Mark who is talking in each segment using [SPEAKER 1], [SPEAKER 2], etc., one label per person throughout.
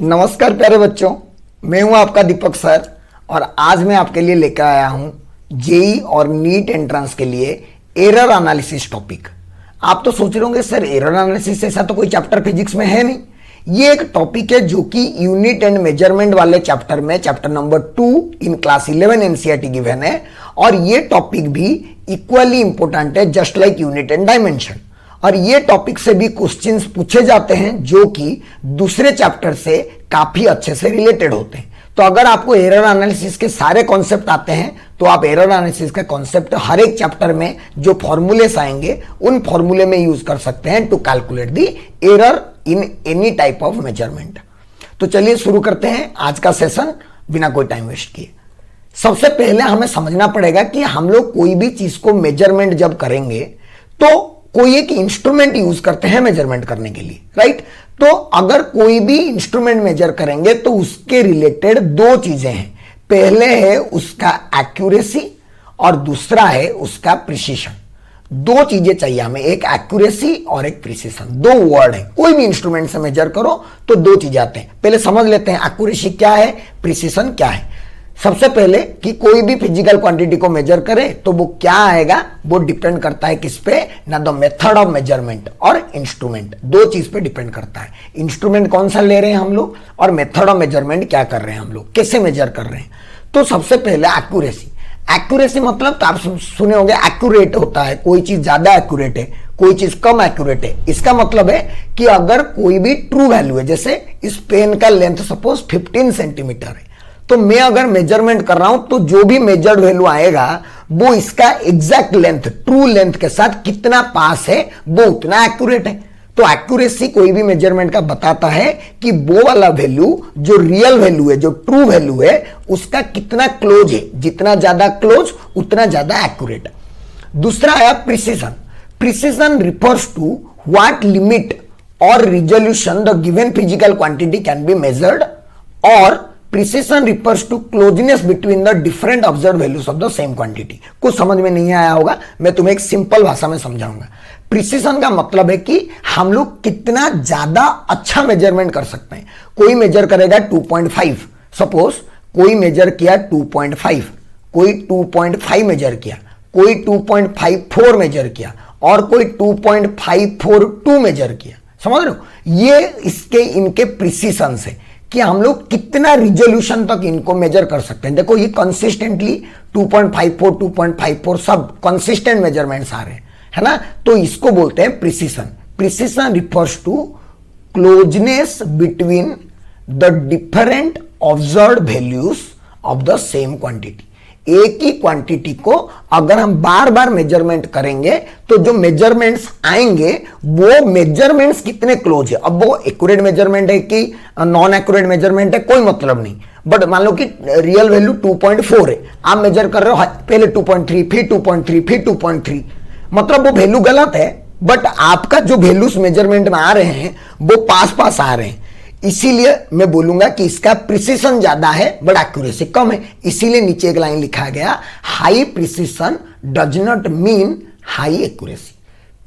[SPEAKER 1] नमस्कार प्यारे बच्चों, मैं हूं आपका दीपक सर और आज मैं आपके लिए लेकर आया हूं जेई और नीट एंट्रेंस के लिए एरर एनालिसिस टॉपिक। आप तो सोच रहे होंगे सर एरर एनालिसिस ऐसा तो कोई चैप्टर फिजिक्स में है नहीं। ये एक टॉपिक है जो कि यूनिट एंड मेजरमेंट वाले चैप्टर में chapter number 2 in class 11 NCERT given है और ये टॉपिक भी इक्वली इंपॉर्टेंट है just like unit and dimension. और ये टॉपिक से भी क्वेश्चंस पूछे जाते हैं जो कि दूसरे चैप्टर से काफी अच्छे से रिलेटेड होते हैं। तो अगर आपको एरर एनालिसिस के सारे कॉन्सेप्ट आते हैं तो आप एरर एनालिसिस का कॉन्सेप्ट हर एक चैप्टर में जो फॉर्मूलेस आएंगे उन फॉर्मूले में यूज कर सकते हैं to calculate the error in any type of measurement. तो चलिए शुरू करते हैं आज का सेशन बिना कोई टाइम वेस्ट किए। सबसे पहले हमें समझना पड़ेगा कि हम लोग कोई भी चीज को मेजरमेंट जब करेंगे तो कोई एक इंस्ट्रूमेंट यूज करते हैं मेजरमेंट करने के लिए, राइट। तो अगर कोई भी इंस्ट्रूमेंट मेजर करेंगे तो उसके रिलेटेड दो चीजें हैं। पहले है उसका एक्यूरेसी और दूसरा है उसका प्रिसीशन। दो चीजें चाहिए हमें, एक एक्यूरेसी और एक प्रिसीशन। दो वर्ड है, कोई भी इंस्ट्रूमेंट से मेजर करो तो दो चीजें आते हैं। पहले समझ लेते हैं एक्यूरेसी क्या है, प्रिसीशन क्या है। सबसे पहले कि कोई भी फिजिकल क्वांटिटी को मेजर करे तो वो क्या आएगा, वो डिपेंड करता है किस पे, ना द मेथड ऑफ मेजरमेंट और इंस्ट्रूमेंट। दो चीज पे डिपेंड करता है, इंस्ट्रूमेंट कौन सा ले रहे हैं हम लोग और मेथड ऑफ मेजरमेंट क्या कर रहे हैं हम लोग, कैसे मेजर कर रहे हैं। तो सबसे पहले एक्यूरेसी। एक्यूरेसी मतलब तो आप सुने होंगे एक्यूरेट होता है, कोई चीज ज्यादा एक्यूरेट है, कोई चीज कम एक्यूरेट है। इसका मतलब है कि अगर कोई भी ट्रू वैल्यू है, जैसे इस पेन का लेंथ सपोज 15 सेंटीमीटर है, तो मैं अगर मेजरमेंट कर रहा हूं तो जो भी मेजर्ड वैल्यू आएगा वो इसका एग्जैक्ट लेंथ, ट्रू लेंथ के साथ कितना पास है वो उतना एक्यूरेट है। तो एक्यूरेसी कोई भी मेजरमेंट का बताता है कि वो वाला वैल्यू जो रियल वैल्यू है, जो ट्रू वैल्यू है, उसका कितना क्लोज है। जितना ज्यादा क्लोज उतना ज्यादा एक्यूरेट। दूसरा है precision. Precision refers to what limit और resolution the given physical quantity can be measured और precision refers to closeness between the different observe values of the same quantity. कुछ समझ में नहीं आया होगा, मैं तुम्हें एक सिंपल भाषा में समझाऊंगा। प्रिसीशन का मतलब है कि हम लोग कितना ज्यादा अच्छा मेजरमेंट कर सकते हैं। कोई मेजर करेगा 2.5, सपोज कोई मेजर किया 2.5, कोई 2.5 मेजर किया, कोई 2.54 मेजर किया और कोई 2.542 मेजर किया। समझ रहे हो, ये इसके इनके प्रिसीशन से कि हम लोग कितना रिजोल्यूशन तक इनको मेजर कर सकते हैं। देखो ये कंसिस्टेंटली 2.54, 2.54 सब कंसिस्टेंट मेजरमेंट्स आ रहे हैं, है ना। तो इसको बोलते हैं precision. Precision refers to closeness between the different observed values of the same quantity. एक ही क्वांटिटी को अगर हम बार बार मेजरमेंट करेंगे तो जो मेजरमेंट्स आएंगे वो मेजरमेंट्स कितने क्लोज है। अब वो एक्यूरेट मेजरमेंट है कि नॉन एक्यूरेट मेजरमेंट है कोई मतलब नहीं, बट मान लो कि रियल वैल्यू 2.4 है, आप मेजर कर रहे हो पहले 2.3, फिर 2.3, फिर 2.3, मतलब वो वैल्यू गलत है, बट आपका जो वैल्यूज मेजरमेंट में आ रहे हैं वो पास पास आ रहे हैं। इसीलिए मैं बोलूंगा कि इसका प्रिसीशन ज्यादा है बट एक्यूरेसी कम है। इसीलिए नीचे एक लाइन लिखा गया, high precision does not mean high accuracy.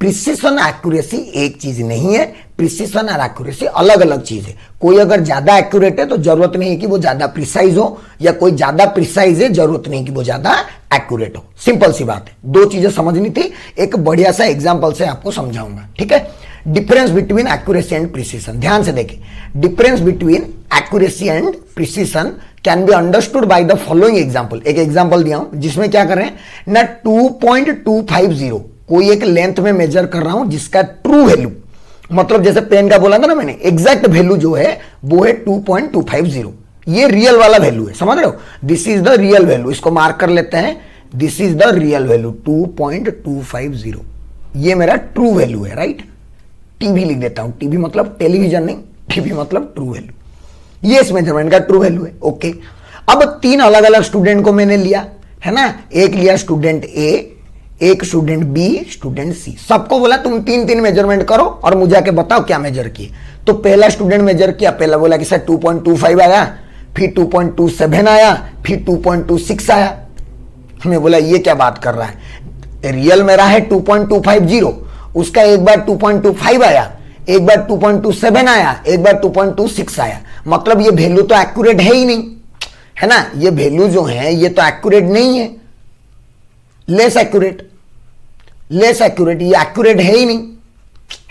[SPEAKER 1] Precision accuracy एक चीज नहीं है, प्रिसीशन और एक्यूरेसी अलग अलग चीज है। कोई अगर ज्यादा एक्यूरेट है तो जरूरत नहीं है कि वो ज्यादा प्रिसाइज हो, या कोई ज्यादा प्रिसाइज है जरूरत नहीं कि वो ज्यादा एक्यूरेट हो। सिंपल सी बात है, दो चीजें समझनी थी, एक बढ़िया सा एग्जाम्पल से आपको समझाऊंगा, ठीक है। Difference between accuracy and precision, ध्यान से देखिए। Difference between accuracy and precision can be understood by the following example. एक एग्जांपल दिया हूं जिसमें क्या कर रहे हैं ना, 2.250 कोई एक लेंथ में मेजर कर रहा हूं जिसका ट्रू वैल्यू, मतलब जैसे पेन का बोला था ना मैंने, एग्जैक्ट वैल्यू जो है वो है 2.250। ये रियल वाला वैल्यू है, समझ रहे हो, this is the real value. इसको मार्क कर लेते हैं, this is the real value 2.250, ये मेरा ट्रू वैल्यू है, राइट। टीवी लिख देता हूं, टीवी मतलब टेलीविजन नहीं, टीवी मतलब ट्रू वैल्यू। ये इस मेजरमेंट का ट्रू वैल्यू है, ओके। अब तीन अलग अलग स्टूडेंट को मैंने लिया, है ना। एक लिया स्टूडेंट ए, एक स्टूडेंट बी, स्टूडेंट सी। सबको बोला तुम तीन तीन मेजरमेंट करो और मुझे आके बताओ क्या मेजर किए। तो पहला स्टूडेंट मेजर किया, पहला बोला कि सर 2.25 आया, फिर 2.27 आया, फिर 2.26 आया। हमें बोला ये क्या बात कर रहा है, रियल मेरा है 2.250, उसका एक बार 2.25 आया, एक बार 2.27 आया, एक बार 2.26 आया, मतलब ये वैल्यू तो एक्यूरेट है ही नहीं, है ना। ये वैल्यू जो है ये तो एक्यूरेट नहीं है, लेस एक्यूरेट, लेस एक्यूरेट, ये एक्यूरेट है ही नहीं,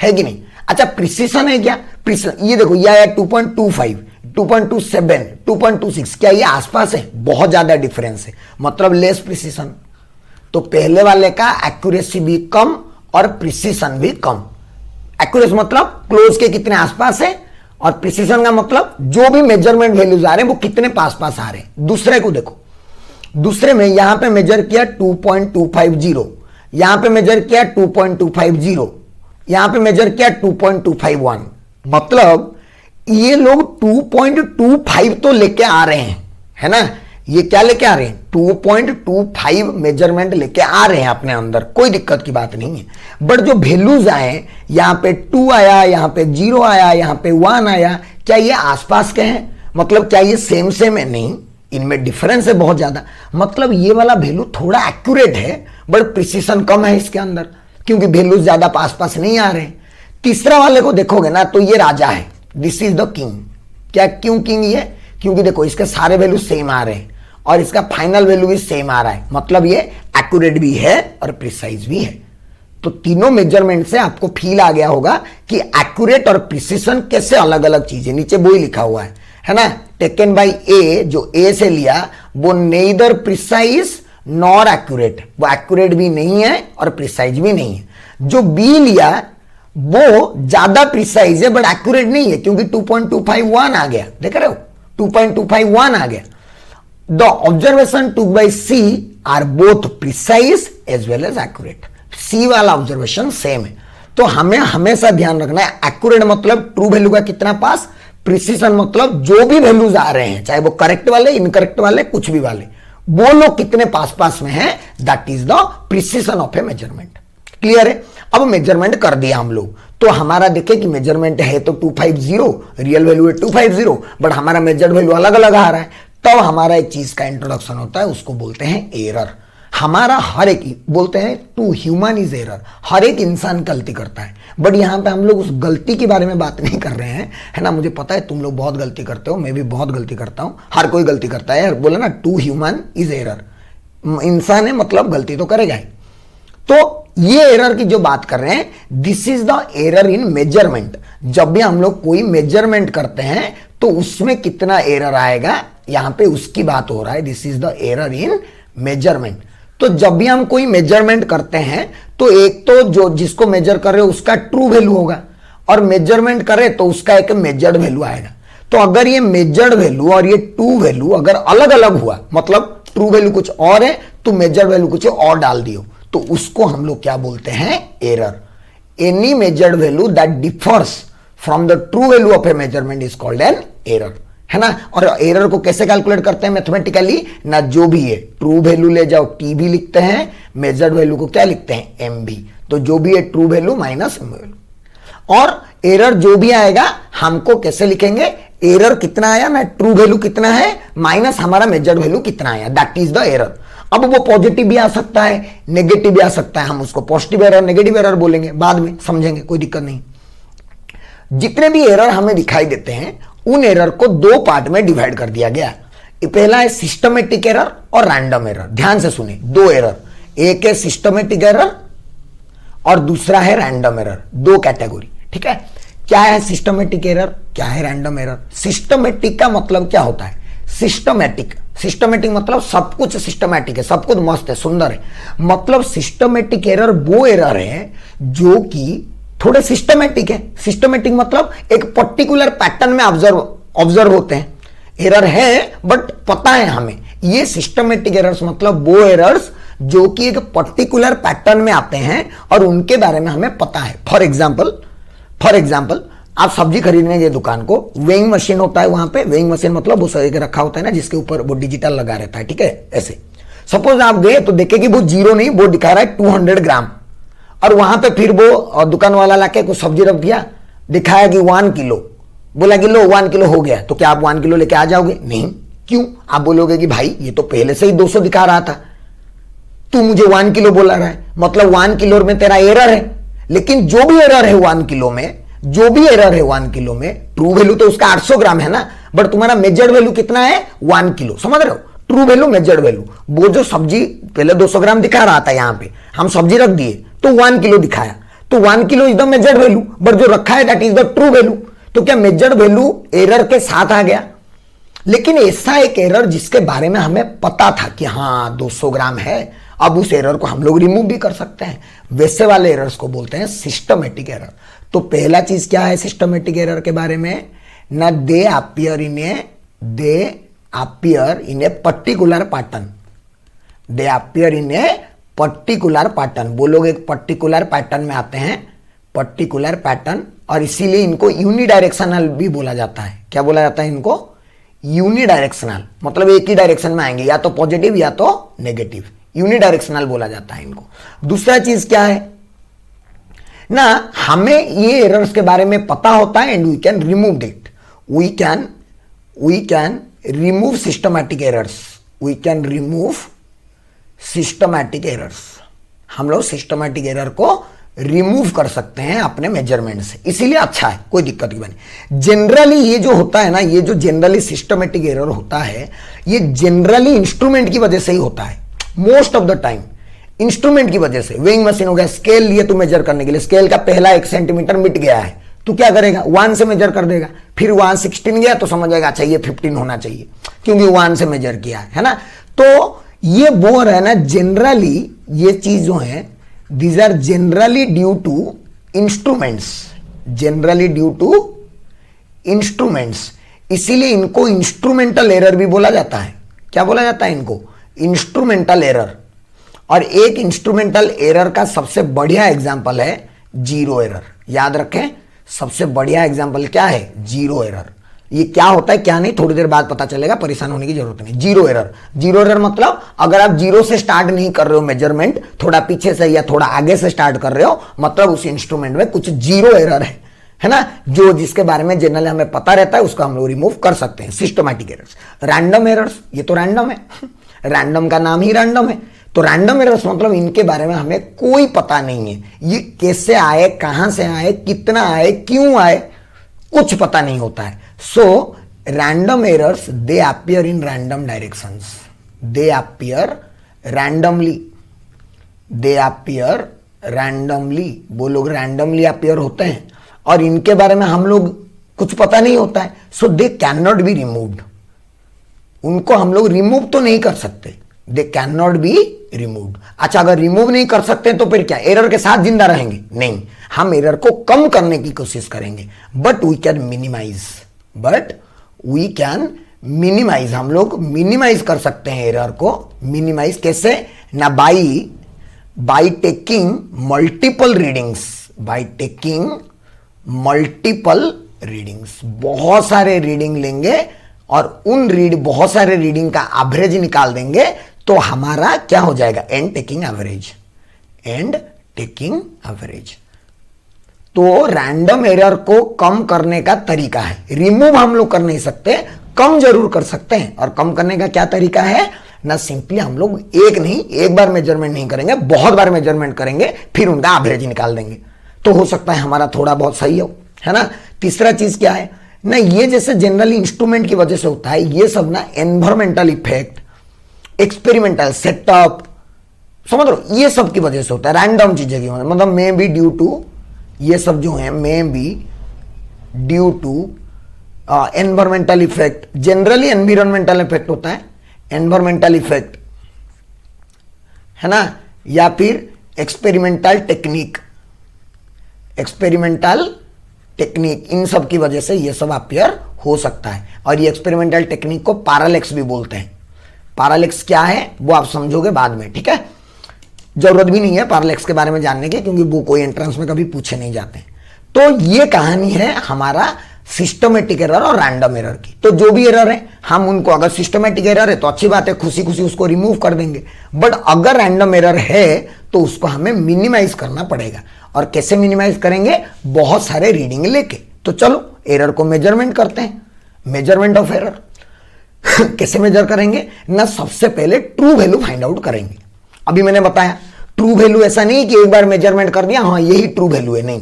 [SPEAKER 1] है कि नहीं। अच्छा प्रिसीशन है क्या, प्रिसीशन ये देखो ये आया 2.25, 2.27, 2.26, क्या ये आसपास है, बहुत ज्यादा डिफरेंस है, मतलब लेस प्रिसीशन। तो पहले वाले का एक्यूरेसी भी कम और प्रिसीशन भी कम। एक्यूरेसी मतलब क्लोज के कितने आसपास है, और प्रिसीशन का मतलब जो भी मेजरमेंट वैल्यूज आ रहे हैं वो कितने पास पास आ रहे हैं। दूसरे को देखो, दूसरे में यहां पे मेजर किया 2.250, यहां पे मेजर किया 2.250, यहां पे मेजर किया 2.251, मतलब ये लोग 2.25 तो लेके आ रहे हैं, है ना। ये क्या लेके आ रहे हैं, 2.25 मेजरमेंट लेके आ रहे हैं अपने अंदर, कोई दिक्कत की बात नहीं है। बट जो वैल्यूज आए, यहां पे 2 आया, यहां पे 0 आया, यहां पे 1 आया, क्या ये आसपास के हैं, मतलब क्या ये सेम सेम है, नहीं, इनमें डिफरेंस है बहुत ज्यादा। मतलब ये वाला वैल्यू थोड़ा एक्यूरेट है बट प्रिसीशन कम है इसके अंदर, क्योंकि वैल्यूज ज्यादा पास पास नहीं आ रहे हैं। तीसरा वाले को देखोगे ना तो ये राजा है, दिस इज द किंग। क्या क्यों किंग ये, क्योंकि देखो इसके सारे वैल्यू सेम आ रहे हैं और इसका फाइनल वैल्यू भी सेम आ रहा है, मतलब ये एक्यूरेट भी है और प्रिसाइज भी है। तो तीनों मेजरमेंट से आपको फील आ गया होगा कि एक्यूरेट और प्रिसीशन कैसे अलग अलग चीजें, नीचे वो ही लिखा हुआ है ना। टेकन बाय ए, जो ए से लिया वो नेइदर प्रिसाइज नॉर एक्यूरेट, वो एक्यूरेट भी नहीं है और प्रिसाइज भी नहीं है। जो बी लिया वो ज्यादा प्रिसाइज है बट एक्यूरेट नहीं है, क्योंकि 2.251 आ गया, देख रहे हो 2.251 आ गया। The observation took by C are both precise as well as accurate. C वाला ऑब्जर्वेशन सेम है। तो हमें हमेशा ध्यान रखना है, एक्यूरेट मतलब ट्रू वैल्यू का कितना पास, प्रिसीशन मतलब जो भी वैल्यूज आ रहे हैं, चाहे वो करेक्ट वाले, इनकरेक्ट वाले, कुछ भी वाले, वो लोग कितने पास पास में हैं, that is the precision of A measurement. Clear है। अब मेजरमेंट कर दिया हम लोग, तो हमारा देखे कि मेजरमेंट है तो 250, रियल वैल्यू है 250, बट हमारा मेजर्ड वैल्यू अलग अलग आ रहा है। तब हमारा एक चीज का इंट्रोडक्शन होता है, उसको बोलते हैं एरर। हमारा हर एक, बोलते हैं टू ह्यूमन इज एरर, हर एक इंसान गलती करता है। बट यहां पे हम लोग उस गलती के बारे में बात नहीं कर रहे हैं, है ना। मुझे पता है तुम लोग बहुत गलती करते हो, मैं भी बहुत गलती करता हूं, हर कोई गलती करता है। बोला ना टू ह्यूमन इज एरर, इंसान है मतलब गलती तो करेगा ही। तो ये एरर की जो बात कर रहे हैं, this is the error in measurement. जब भी हम लोग कोई मेजरमेंट करते हैं तो उसमें कितना एरर आएगा, यहां पे उसकी बात हो रहा है। This is the error in measurement. तो जब भी हम कोई मेजरमेंट करते हैं तो एक तो जो जिसको मेजर कर रहे हो उसका ट्रू वैल्यू होगा, और मेजरमेंट करे तो उसका एक मेजर्ड वैल्यू आएगा। तो अगर ये मेजर्ड वैल्यू और ये ट्रू वैल्यू अगर अलग अलग हुआ, मतलब ट्रू वैल्यू कुछ और है तो मेजर्ड वैल्यू कुछ और डाल दियो, तो उसको हम लोग क्या बोलते हैं, error. Any measured value that differs from the true value of A measurement is called an error, है ना। और एरर को कैसे कैलकुलेट करते हैं मैथमेटिकली, ना जो भी है ट्रू वैल्यू ले जाओ टी भी लिखते हैं, मेजर्ड वैल्यू को क्या लिखते हैं, एम भी। तो जो भी है true value minus M value, और एरर जो भी आएगा हमको कैसे लिखेंगे, एरर कितना आया ना, ट्रू वैल्यू कितना है माइनस हमारा मेजर्ड वैल्यू कितना आया, दैट इज द एरर। अब वो पॉजिटिव भी आ सकता है, नेगेटिव भी आ सकता है, हम उसको पॉजिटिव एरर नेगेटिव एरर बोलेंगे, बाद में समझेंगे, कोई दिक्कत नहीं। जितने भी एरर हमें दिखाई देते हैं उन एरर को दो पार्ट में डिवाइड कर दिया गया। पहला है सिस्टमेटिक एरर और रैंडम एरर। ध्यान से सुने, दो एरर, एक है सिस्टमेटिक एरर और दूसरा है रैंडम एरर, दो कैटेगरी, ठीक है। क्या है सिस्टमेटिक एरर, क्या है रैंडम एरर। सिस्टमेटिक का मतलब क्या होता है, सिस्टमेटिक, सिस्टमेटिक मतलब सब कुछ सिस्टमेटिक है, सब कुछ मस्त है, सुंदर है। मतलब सिस्टमेटिक एरर वो एरर है जो कि थोड़े सिस्टमेटिक है। सिस्टमेटिक मतलब एक पर्टिकुलर पैटर्न में ऑब्जर्व होते हैं। एरर है बट पता है हमें, ये सिस्टमेटिक एरर्स मतलब वो एरर्स जो कि एक पर्टिकुलर पैटर्न में आते हैं और उनके बारे में हमें पता है। फॉर एग्जाम्पल आप सब्जी खरीदने गए दुकान को, वेइंग मशीन होता है वहां पे, वेइंग मशीन मतलब वो सही रखा होता है ना, जिसके ऊपर वो डिजिटल लगा रहता है, ठीक है। ऐसे सपोज आप गए तो देखे कि वो 0 नहीं, वो दिखा रहा है 200 ग्राम, और वहां पे फिर वो दुकान वाला लाके कुछ सब्जी रख दिया, दिखाया कि 1 किलो, बोला कि लो 1 किलो हो गया। तो क्या आप 1 किलो लेके आ जाओगे, नहीं। क्यों, आप बोलोगे कि भाई ये तो पहले से ही 200 दिखा रहा था, तू मुझे 1 किलो बोला रहा है, मतलब 1 किलो में तेरा एरर है। लेकिन जो भी एरर है 1 किलो में, जो भी एरर है 1 किलो में, ट्रू वैल्यू तो उसका 800 ग्राम है ना, बट तुम्हारा मेजर्ड वैल्यू कितना है 1 किलो, समझ रहे हो? ट्रू वैल्यू मेजर्ड वैल्यू, वो जो सब्जी पहले 200 ग्राम दिखा रहा था, यहां पे हम सब्जी रख दिए तो 1 किलो दिखाया, तो 1 kilo is the measured value, but जो रखा है that is the true value. तो क्या मेजर्ड वैल्यू एरर के साथ आ गया? लेकिन ऐसा एक एरर जिसके बारे में हमें पता था कि हाँ 200 ग्राम है, अब उस एरर को हम लोग रिमूव भी कर सकते हैं, वैसे वाले एरर्स को बोलते हैं सिस्टमेटिक एरर। तो पहला चीज क्या है सिस्टमेटिक एरर के बारे में? ना they appear in a particular pattern, they appear in a particular pattern, वो लोग एक पर्टिकुलर पैटर्न में आते हैं, पर्टिकुलर पैटर्न, और इसीलिए इनको यूनिडायरेक्शनल भी बोला जाता है। क्या बोला जाता है इनको? यूनिडायरेक्शनल, मतलब एक ही डायरेक्शन में आएंगे, या तो पॉजिटिव या तो नेगेटिव, यूनिडायरेक्शनल बोला जाता है इनको। दूसरा चीज क्या है ना, हमें ये एरर्स के बारे में पता होता है and we can remove it, we can remove systematic errors, we can remove systematic errors. हम लोग सिस्टमैटिक एरर को रिमूव कर सकते हैं अपने मेजरमेंट से, इसीलिए अच्छा है, कोई दिक्कत नहीं बनी। जनरली ये जो होता है ना, ये जो जनरली सिस्टमैटिक एरर होता है, ये जनरली इंस्ट्रूमेंट की वजह से ही होता है, most of the time instrument की वजह से। वेइंग मशीन हो गया, स्केल लिए तू मेजर करने के लिए, स्केल का पहला 1 सेंटीमीटर मिट गया है, तो क्या करेगा 1 से मेजर कर देगा, फिर वहां 16 गया तो समझ जाएगा अच्छा ये 15 होना चाहिए, क्योंकि 1 से मेजर किया है ना। तो ये वो है ना, जनरली ये चीज जो है these are generally due to instruments, generally due to instruments, इसीलिए इनको इंस्ट्रूमेंटल एरर भी बोला जाता है। क्या बोला जाता है इनको? Instrumental error. और एक इंस्ट्रूमेंटल एरर का सबसे बढ़िया एग्जांपल है जीरो एरर। याद रखें, सबसे बढ़िया एग्जांपल क्या है? Zero error. ये क्या होता है क्या नहीं थोड़ी देर बाद पता चलेगा, परेशान होने की जरूरत नहीं। जीरो एरर, जीरो एरर मतलब अगर आप जीरो से स्टार्ट नहीं कर रहे हो मेजरमेंट, थोड़ा पीछे से या थोड़ा आगे से स्टार्ट कर रहे हो, मतलब उस इंस्ट्रूमेंट में कुछ जीरो एरर है ना, जो जिसके बारे में जनरली हमें पता रहता है, उसको हम लोग रिमूव कर सकते हैं। सिस्टमैटिक एरर्स, रैंडम एरर्स, ये तो रैंडम है, रैंडम का नाम ही रैंडम है। तो रैंडम एरर्स मतलब इनके बारे में हमें कोई पता नहीं है, ये कैसे आए, कहां से आए, कितना आए, क्यों आए, कुछ पता नहीं होता है। So random errors they appear in random directions, they appear randomly, they appear randomly, वो लोग रैंडमली अपीयर होते हैं और इनके बारे में हम लोग कुछ पता नहीं होता है। So they can not be removed, उनको हम लोग रिमूव तो नहीं कर सकते, they can not be removed. अच्छा, अगर रिमूव नहीं कर सकते तो फिर क्या एरर के साथ जिंदा रहेंगे? नहीं, हम एरर को कम करने की कोशिश करेंगे, but we can minimize, but we can minimize, हम लोग मिनिमाइज कर सकते हैं एरर को। मिनिमाइज कैसे ना? By taking multiple readings, by taking multiple readings, बहुत सारे रीडिंग लेंगे और उन बहुत सारे रीडिंग का एवरेज निकाल देंगे, तो हमारा क्या हो जाएगा? And taking average, and taking average. तो रैंडम एरर को कम करने का तरीका है, रिमूव हम लोग कर नहीं सकते, कम जरूर कर सकते हैं। और कम करने का क्या तरीका है ना? सिंपली हम लोग एक बार मेजरमेंट नहीं करेंगे, बहुत बार मेजरमेंट करेंगे, फिर उनका एवरेज निकाल देंगे, तो हो सकता है हमारा थोड़ा बहुत सही हो, है ना। तीसरा चीज क्या है ना, ये जैसे जनरली इंस्ट्रूमेंट की वजह से होता है, ये सब ना एनवायरमेंटल इफेक्ट, एक्सपेरिमेंटल सेटअप, समझ लो, ये सब की वजह से होता है। रैंडम चीजें की मतलब मे बी ड्यू टू, ये सब जो है may be due to environmental effect. Generally environmental effect होता है, एनवायरमेंटल इफेक्ट, है ना, या फिर एक्सपेरिमेंटल टेक्निक, एक्सपेरिमेंटल टेक्निक, इन सब की वजह से ये सब अपीयर हो सकता है। और ये एक्सपेरिमेंटल टेक्निक को पैरालेक्स भी बोलते हैं। पैरालेक्स क्या है वो आप समझोगे बाद में, ठीक है, जरूरत भी नहीं है पैरालेक्स के बारे में जानने की, क्योंकि वो कोई एंट्रेंस में कभी पूछे नहीं जाते। तो ये कहानी है हमारा सिस्टमेटिक एरर और रैंडम एरर की। तो जो भी एरर है हम उनको, अगर सिस्टमेटिक एरर है तो अच्छी बात है, खुशी खुशी उसको रिमूव कर देंगे, बट अगर रैंडम एरर है तो उसको हमें मिनिमाइज करना पड़ेगा। और कैसे मिनिमाइज करेंगे? बहुत सारे रीडिंग लेके। तो चलो एरर को मेजरमेंट करते हैं, मेजरमेंट ऑफ एरर। कैसे मेजर करेंगे ना? सबसे पहले ट्रू वैल्यू फाइंड आउट करेंगे। अभी मैंने बताया ट्रू वैल्यू ऐसा नहीं कि एक बार मेजरमेंट कर दिया हाँ यही ट्रू वैल्यू है, नहीं,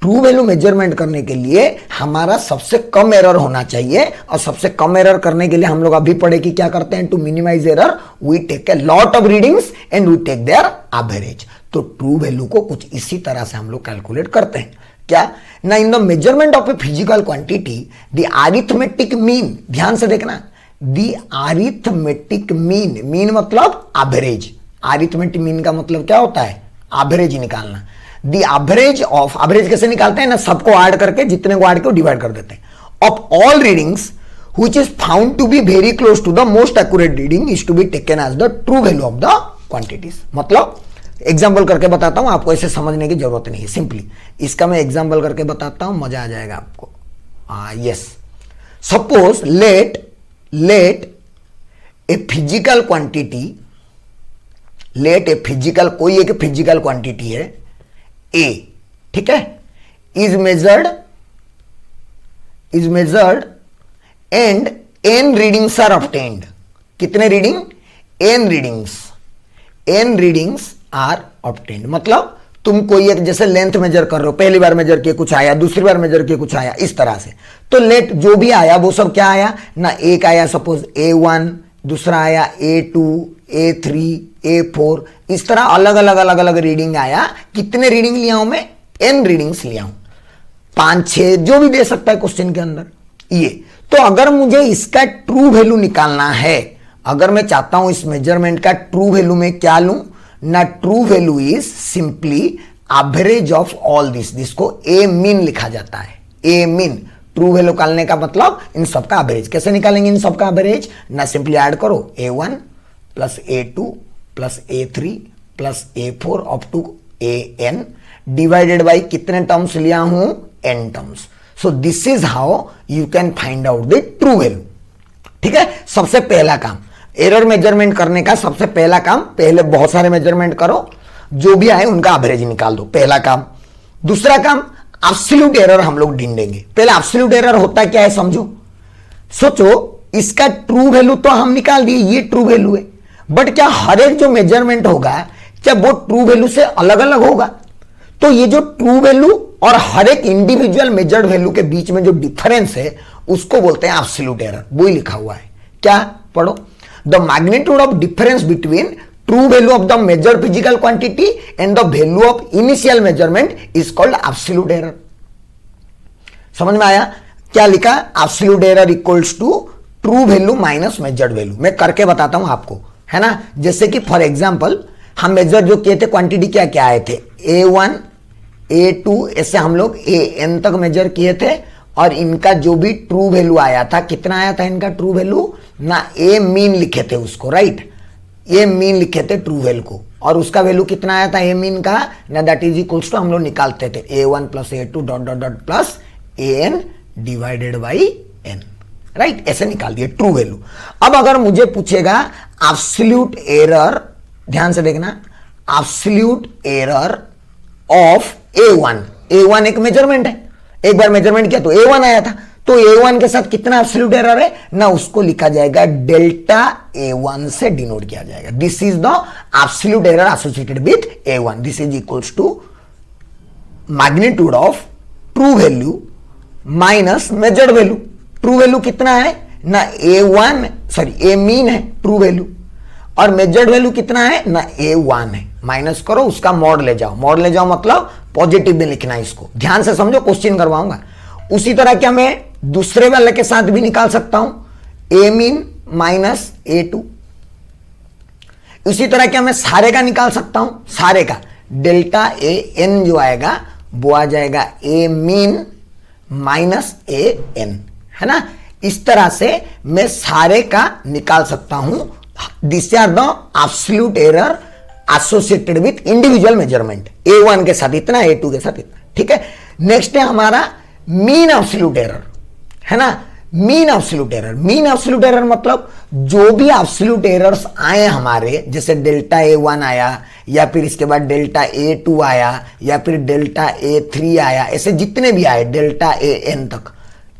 [SPEAKER 1] ट्रू वैल्यू मेजरमेंट करने के लिए हमारा सबसे कम एरर होना चाहिए, और सबसे कम एरर करने के लिए हम लोग अभी पढ़े कि क्या करते हैं, to minimize error we take a lot of readings and we take their average. तो ट्रू वैल्यू को कुछ इसी तरह से हम लोग कैलकुलेट करते हैं। क्या ना, in the measurement of A physical quantity the arithmetic mean, ध्यान से देखना, द अरिथमेटिक मीन, मीन मतलब एवरेज, अरिथमेटिक मीन का मतलब क्या होता है, एवरेज निकालना। द एवरेज ऑफ, एवरेज कैसे निकालते हैं ना, सबको ऐड करके, जितने को ऐड को डिवाइड कर देते हैं, of all readings which is found to be very close to the most accurate reading is to be taken as the true value of the quantities. मतलब एग्जाम्पल करके बताता हूं, आपको ऐसे समझने की जरूरत नहीं है, सिंपली इसका मैं एग्जाम्पल करके बताता हूं, मजा आ जाएगा आपको। Yes, suppose let a physical quantity, let a physical, कोई एक फिजिकल क्वांटिटी है ए, ठीक है, is measured and N readings are obtained. कितने reading, N readings are obtained. मतलब तुम कोई एक जैसे लेंथ मेजर कर रहे हो, पहली बार मेजर किए कुछ आया, दूसरी बार मेजर किए कुछ आया, इस तरह से। तो लेट जो भी आया वो सब क्या आया ना, एक आया सपोज A1, दूसरा आया A2, A3, A4, इस तरह अलग अलग रीडिंग आया। कितने रीडिंग लिया हूं मैं, n रीडिंग्स लिया हूं, 5 6 जो भी दे सकता है क्वेश्चन के अंदर ये। तो अगर मुझे इसका ट्रू वैल्यू निकालना है, अगर मैं चाहता हूं इस मेजरमेंट का ट्रू वैल्यू में क्या लूं ना, true value is simply average of all this को ए मीन लिखा जाता है। ए मीन ट्रू वैल्यू निकालने का मतलब इन सबका एवरेज। कैसे निकालेंगे इन सबका एवरेज ना, सिंपली ऐड करो A1 plus A2 plus A3 plus A4 up to AN divided by कितने टर्म्स लिया हूं, n terms. So this is how you can find out the true value. ठीक है, सबसे पहला काम एरर मेजरमेंट करने का, सबसे पहला काम, पहले बहुत सारे मेजरमेंट करो, जो भी आए उनका एवरेज निकाल दो, पहला काम। दूसरा काम, एब्सोल्यूट एरर हम लोग ढूंढेंगे। पहले एब्सोल्यूट एरर होता क्या है समझो। सोचो इसका ट्रू वैल्यू तो हम निकाल दिए, ये ट्रू वैल्यू है, बट क्या हर एक जो मेजरमेंट होगा क्या वो ट्रू वैल्यू से अलग अलग होगा? तो ये जो ट्रू वैल्यू और हर एक इंडिविजुअल मेजर्ड वैल्यू के बीच में जो डिफरेंस है उसको बोलते हैं एब्सोल्यूट एरर। वो ही लिखा हुआ है, क्या पढ़ो, the magnitude of difference between true value of the measured physical quantity and the value of initial measurement is called absolute error. समझ में आया क्या लिखा? Absolute error equals to true value minus measured value. मैं करके बताता हूं आपको, है ना। जैसे कि फॉर एग्जांपल हम मेजर जो किए थे क्वांटिटी क्या क्या आए थे, A1 A2 ऐसे हम लोग AN तक मेजर किए थे, और इनका जो भी ट्रू वैल्यू आया था, कितना आया था इनका ट्रू वैल्यू ना, A मीन लिखे थे उसको, राइट, A मीन लिखे थे ट्रू वैल्यू को, और उसका वैल्यू कितना आया था A मीन का ना, दैट इज इक्वल्स टू हम लोग निकालते थे A1 plus A2 dot dot dot plus AN divided by N, right, ऐसे निकाल दिए ट्रू वैल्यू। अब अगर मुझे पूछेगा एब्सोल्यूट एरर, ध्यान से देखना, एब्सोल्यूट एरर ऑफ A1 एक मेजरमेंट है, एक बार मेजरमेंट किया तो A1 आया था, तो A1 के साथ कितना एब्सोल्यूट एरर है ना, उसको लिखा जाएगा डेल्टा A1 से डिनोट किया जाएगा। This is the absolute error associated with A1। This is equals to magnitude of true value minus measured value. True value कितना है ना, A मीन है ट्रू वैल्यू, और मेजर्ड वैल्यू कितना है ना, A1 है। माइनस करो, उसका मॉड ले जाओ, मॉड ले जाओ मतलब पॉजिटिव में लिखना है इसको, ध्यान से समझो, क्वेश्चन करवाऊंगा। उसी तरह क्या मैं दूसरे वाले के साथ भी निकाल सकता हूं, A मीन माइनस A2। उसी तरह क्या मैं सारे का निकाल सकता हूं, सारे का डेल्टा AN जो आएगा वो आ जाएगा A मीन माइनस AN, है ना। इस तरह से मैं सारे का निकाल सकता हूं। This are the absolute error associated with individual measurement, A1 के साथ इतना, A2 के साथ इतना, ठीक है। नेक्स्ट है हमारा मीन एब्सोल्यूट एरर, है ना। Mean absolute error, mean absolute error मतलब जो भी एब्सोल्यूट एरर्स आए हमारे, जैसे डेल्टा A1 आया, या फिर इसके बाद डेल्टा A2 आया, या फिर डेल्टा A3 आया, ऐसे जितने भी आए डेल्टा AN तक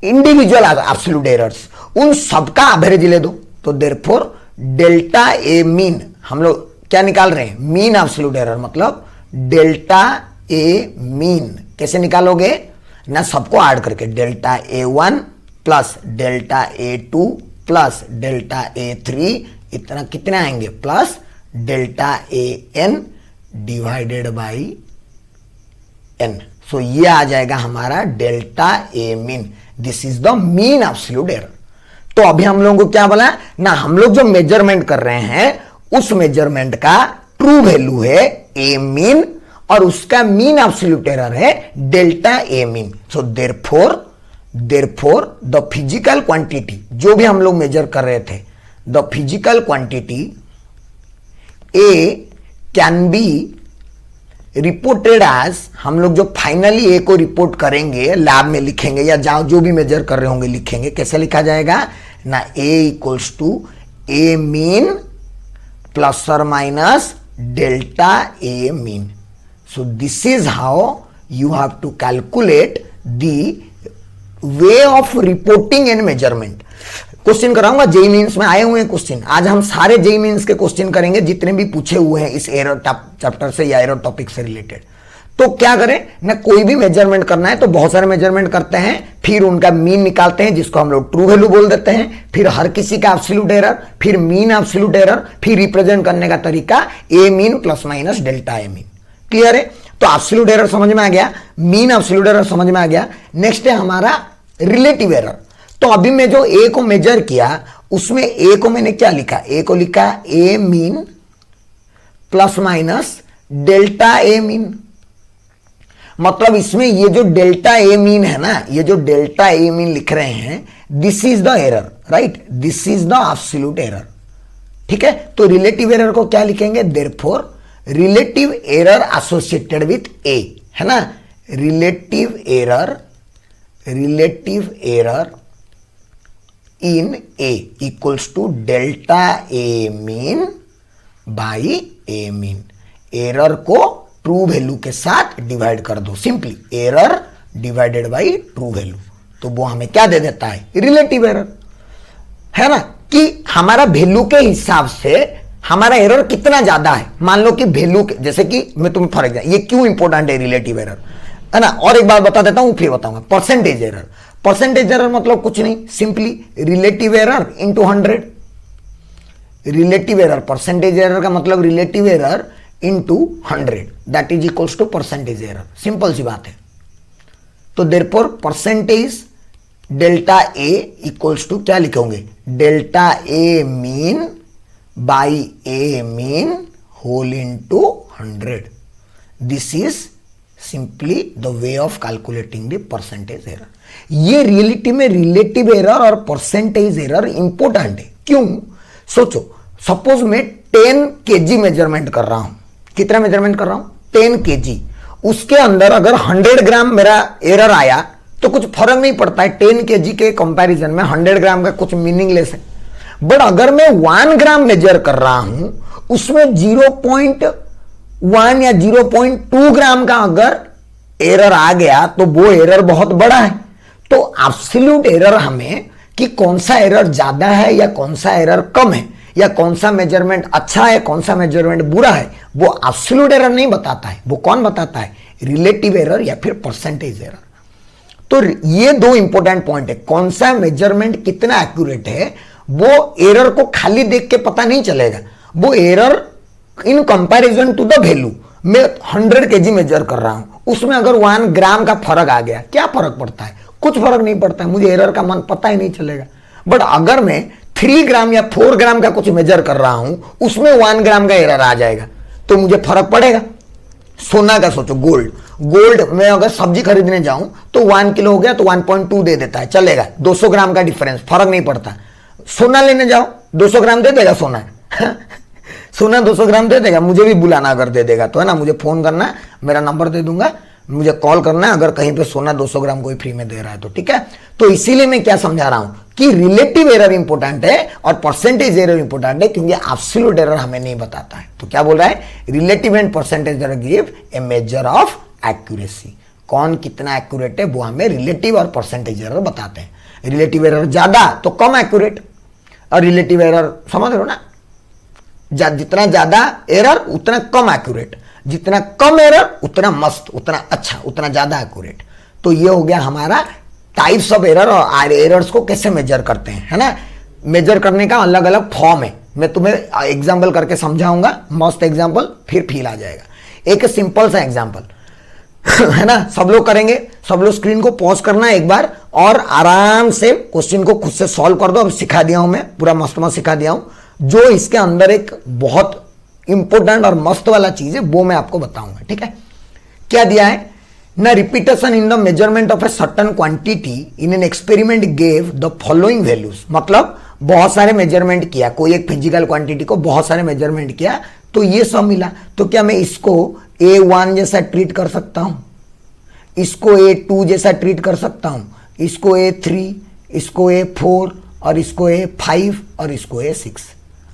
[SPEAKER 1] इंडिविजुअल एब्सोल्यूट एरर्स, उन सबका एवरेज ले दो। तो देयरफॉर डेल्टा A मीन हम लोग क्या निकाल रहे हैं, मीन एब्सोल्यूट एरर मतलब डेल्टा ए मीन कैसे निकालोगे ना, सबको ऐड करके delta A1 plus delta A2 plus delta A3 इतना कितने आएंगे plus delta AN divided by N। सो ये आ जाएगा हमारा delta A mean. This is the mean absolute error. तो अभी हम लोगों को क्या बोला ना, हम लोग जो मेजरमेंट कर रहे हैं उस मेजरमेंट का ट्रू वैल्यू है A मीन और उसका मीन एब्सोल्यूट एरर है delta A mean. So therefore the physical quantity जो भी हम लोग मेजर कर रहे थे, the physical quantity A can be reported as, हम लोग जो फाइनली ए को रिपोर्ट करेंगे लैब में लिखेंगे या जो भी मेजर कर रहे होंगे लिखेंगे, कैसे लिखा जाएगा ना, A equals to A mean plus और minus delta A mean. So this is how you have to calculate the way of reporting and measurement. Question कराऊंगा जेई मीन्स में आए हुए हैं क्वेश्चन, आज हम सारे जेई मीन्स के क्वेश्चन करेंगे जितने भी पूछे हुए हैं इस एरर चैप्टर से या एरर टॉपिक से रिलेटेड। तो क्या करें ना, कोई भी मेजरमेंट करना है तो बहुत सारे मेजरमेंट करते हैं, फिर उनका मीन निकालते हैं जिसको हम लोग ट्रू वैल्यू बोल देते हैं, फिर हर किसी का एब्सोल्यूट एरर, फिर मीन एब्सोल्यूट एरर, फिर रिप्रेजेंट करने का तरीका ए mean plus minus delta A mean. Clear है? तो एब्सोल्यूट एरर समझ में आ गया, मीन एब्सोल्यूट एरर समझ में आ गया। नेक्स्ट है हमारा रिलेटिव एरर। तो अभी मैं जो ए को मेजर किया उसमें ए को मैंने क्या लिखा, ए को लिखा ए mean plus minus delta A mean. मतलब इसमें ये जो डेल्टा ए मीन है ना, ये जो डेल्टा ए मीन लिख रहे हैं, this is the error, right, this is the absolute error. ठीक है, तो रिलेटिव एरर को क्या लिखेंगे, therefore relative error associated with A, है ना, relative error in A equals to delta A mean by A mean. Error को true value के साथ डिवाइड कर दो, simply error divided by true value, तो वो हमें क्या दे देता है, रिलेटिव एरर, है ना, कि हमारा वैल्यू के हिसाब से हमारा एरर कितना ज्यादा है। मान लो कि वैल्यू जैसे कि मैं तुम्हें फॉर एग्जाम्पल, ये क्यों इंपॉर्टेंट है रिलेटिव एरर, है ना, और एक बार बता देता हूं फिर बताऊंगा। परसेंटेज एरर, परसेंटेज एरर मतलब कुछ नहीं, simply relative error into 100। Relative error, percentage error का मतलब relative error into 100, that is equals to percentage error. Simple सी बात है। तो therefore percentage delta A equals to क्या लिखोगे, delta A mean by A mean whole into 100। This is simply the way of calculating the percentage error. ये reality में relative error और percentage error important है। क्यों? सोचो, सपोज मैं 10 kg measurement कर रहा हूं, कितना मेजरमेंट कर रहा हूं, 10 kg, उसके अंदर अगर 100 ग्राम मेरा एरर आया तो कुछ फर्क नहीं पड़ता है, 10 kg के कंपैरिजन में 100 ग्राम का कुछ मीनिंगलेस है। बट अगर मैं 1 ग्राम मेजर कर रहा हूं, उसमें 0.1 या 0.2 ग्राम का अगर एरर आ गया तो वो एरर बहुत बड़ा है। तो एब्सोल्यूट एरर हमें कि कौन सा एरर ज्यादा है या कौन सा एरर कम है, या कौन सा मेजरमेंट अच्छा है कौन सा मेजरमेंट बुरा है, वो एब्सोल्यूट एरर नहीं बताता है। वो कौन बताता है, रिलेटिव एरर या फिर परसेंटेज एरर। तो ये दो इंपॉर्टेंट पॉइंट है, कौन सा मेजरमेंट कितना एक्यूरेट है, वो एरर को खाली देख के पता नहीं चलेगा, वो error in comparison to the value. मैं 100 kg मेजर कर रहा हूं, उसमें अगर 1 ग्राम का फर्क आ गया, क्या फर्क पड़ता है, कुछ फर्क नहीं पड़ता है, मुझे एरर का मान पता ही नहीं चलेगा। बट अगर मैं 3 ग्राम या 4 ग्राम का कुछ मेजर कर रहा हूं, उसमें 1 ग्राम का एरर आ जाएगा तो मुझे फर्क पड़ेगा। सोना का सोचो, गोल्ड में अगर सब्जी खरीदने जाऊं तो 1 किलो हो गया तो 1.2 दे देता है, चलेगा। 200 ग्राम का डिफरेंस, फर्क नहीं पड़ता। सोना लेने जाओ 200 ग्राम दे देगा सोना सोना 200 ग्राम दे देगा, मुझे भी बुलाना अगर दे देगा तो, है ना, मुझे फोन करना, मेरा नंबर दे दूंगा, मुझे कॉल करना है अगर कहीं पे सोना 200 ग्राम कोई फ्री में दे रहा है तो, ठीक है। तो इसीलिए मैं क्या समझा रहा हूं कि रिलेटिव एरर इंपॉर्टेंट है और परसेंटेज एरर इंपॉर्टेंट है, क्योंकि एब्सोल्यूट एरर हमें नहीं बताता है। तो क्या बोल रहा है, relative and percentage error give a measure of accuracy. कौन कितना एक्यूरेट है वो हमें रिलेटिव और परसेंटेज एरर बताते हैं। रिलेटिव एरर ज्यादा तो कम एक्यूरेट, और रिलेटिव एरर समझ रहे हो ना, जितना ज्यादा एरर उतना कम एक्यूरेट, जितना कम एरर उतना मस्त, उतना अच्छा, उतना ज्यादा एक्यूरेट। तो ये हो गया हमारा टाइप्स ऑफ एरर और एरर्स को कैसे मेजर करते हैं, है ना। मेजर करने का अलग अलग फॉर्म है, मैं तुम्हें एग्जाम्पल करके समझाऊंगा, मस्त एग्जाम्पल, फिर फील आ जाएगा। एक सिंपल सा एग्जाम्पल है ना, सब लोग करेंगे, सब लोग स्क्रीन को पॉज करना एक बार और आराम से क्वेश्चन को खुद से सॉल्व कर दो। अब सिखा दिया हूं मैं, पूरा मस्त मस्त सिखा दिया हूं। जो इसके अंदर एक बहुत इंपॉर्टेंट और मस्त वाला चीज है वो मैं आपको बताऊंगा, ठीक है। क्या दिया है ना, repetition in the measurement of a certain quantity in an experiment gave the following values. मतलब बहुत सारे मेजरमेंट किया, कोई एक फिजिकल क्वांटिटी को बहुत सारे मेजरमेंट किया तो ये सब मिला। तो क्या मैं इसको A1 जैसा ट्रीट कर सकता हूं, इसको A2 जैसा ट्रीट कर सकता हूं, इसको A3, इसको A4 और इसको A5 और इसको A6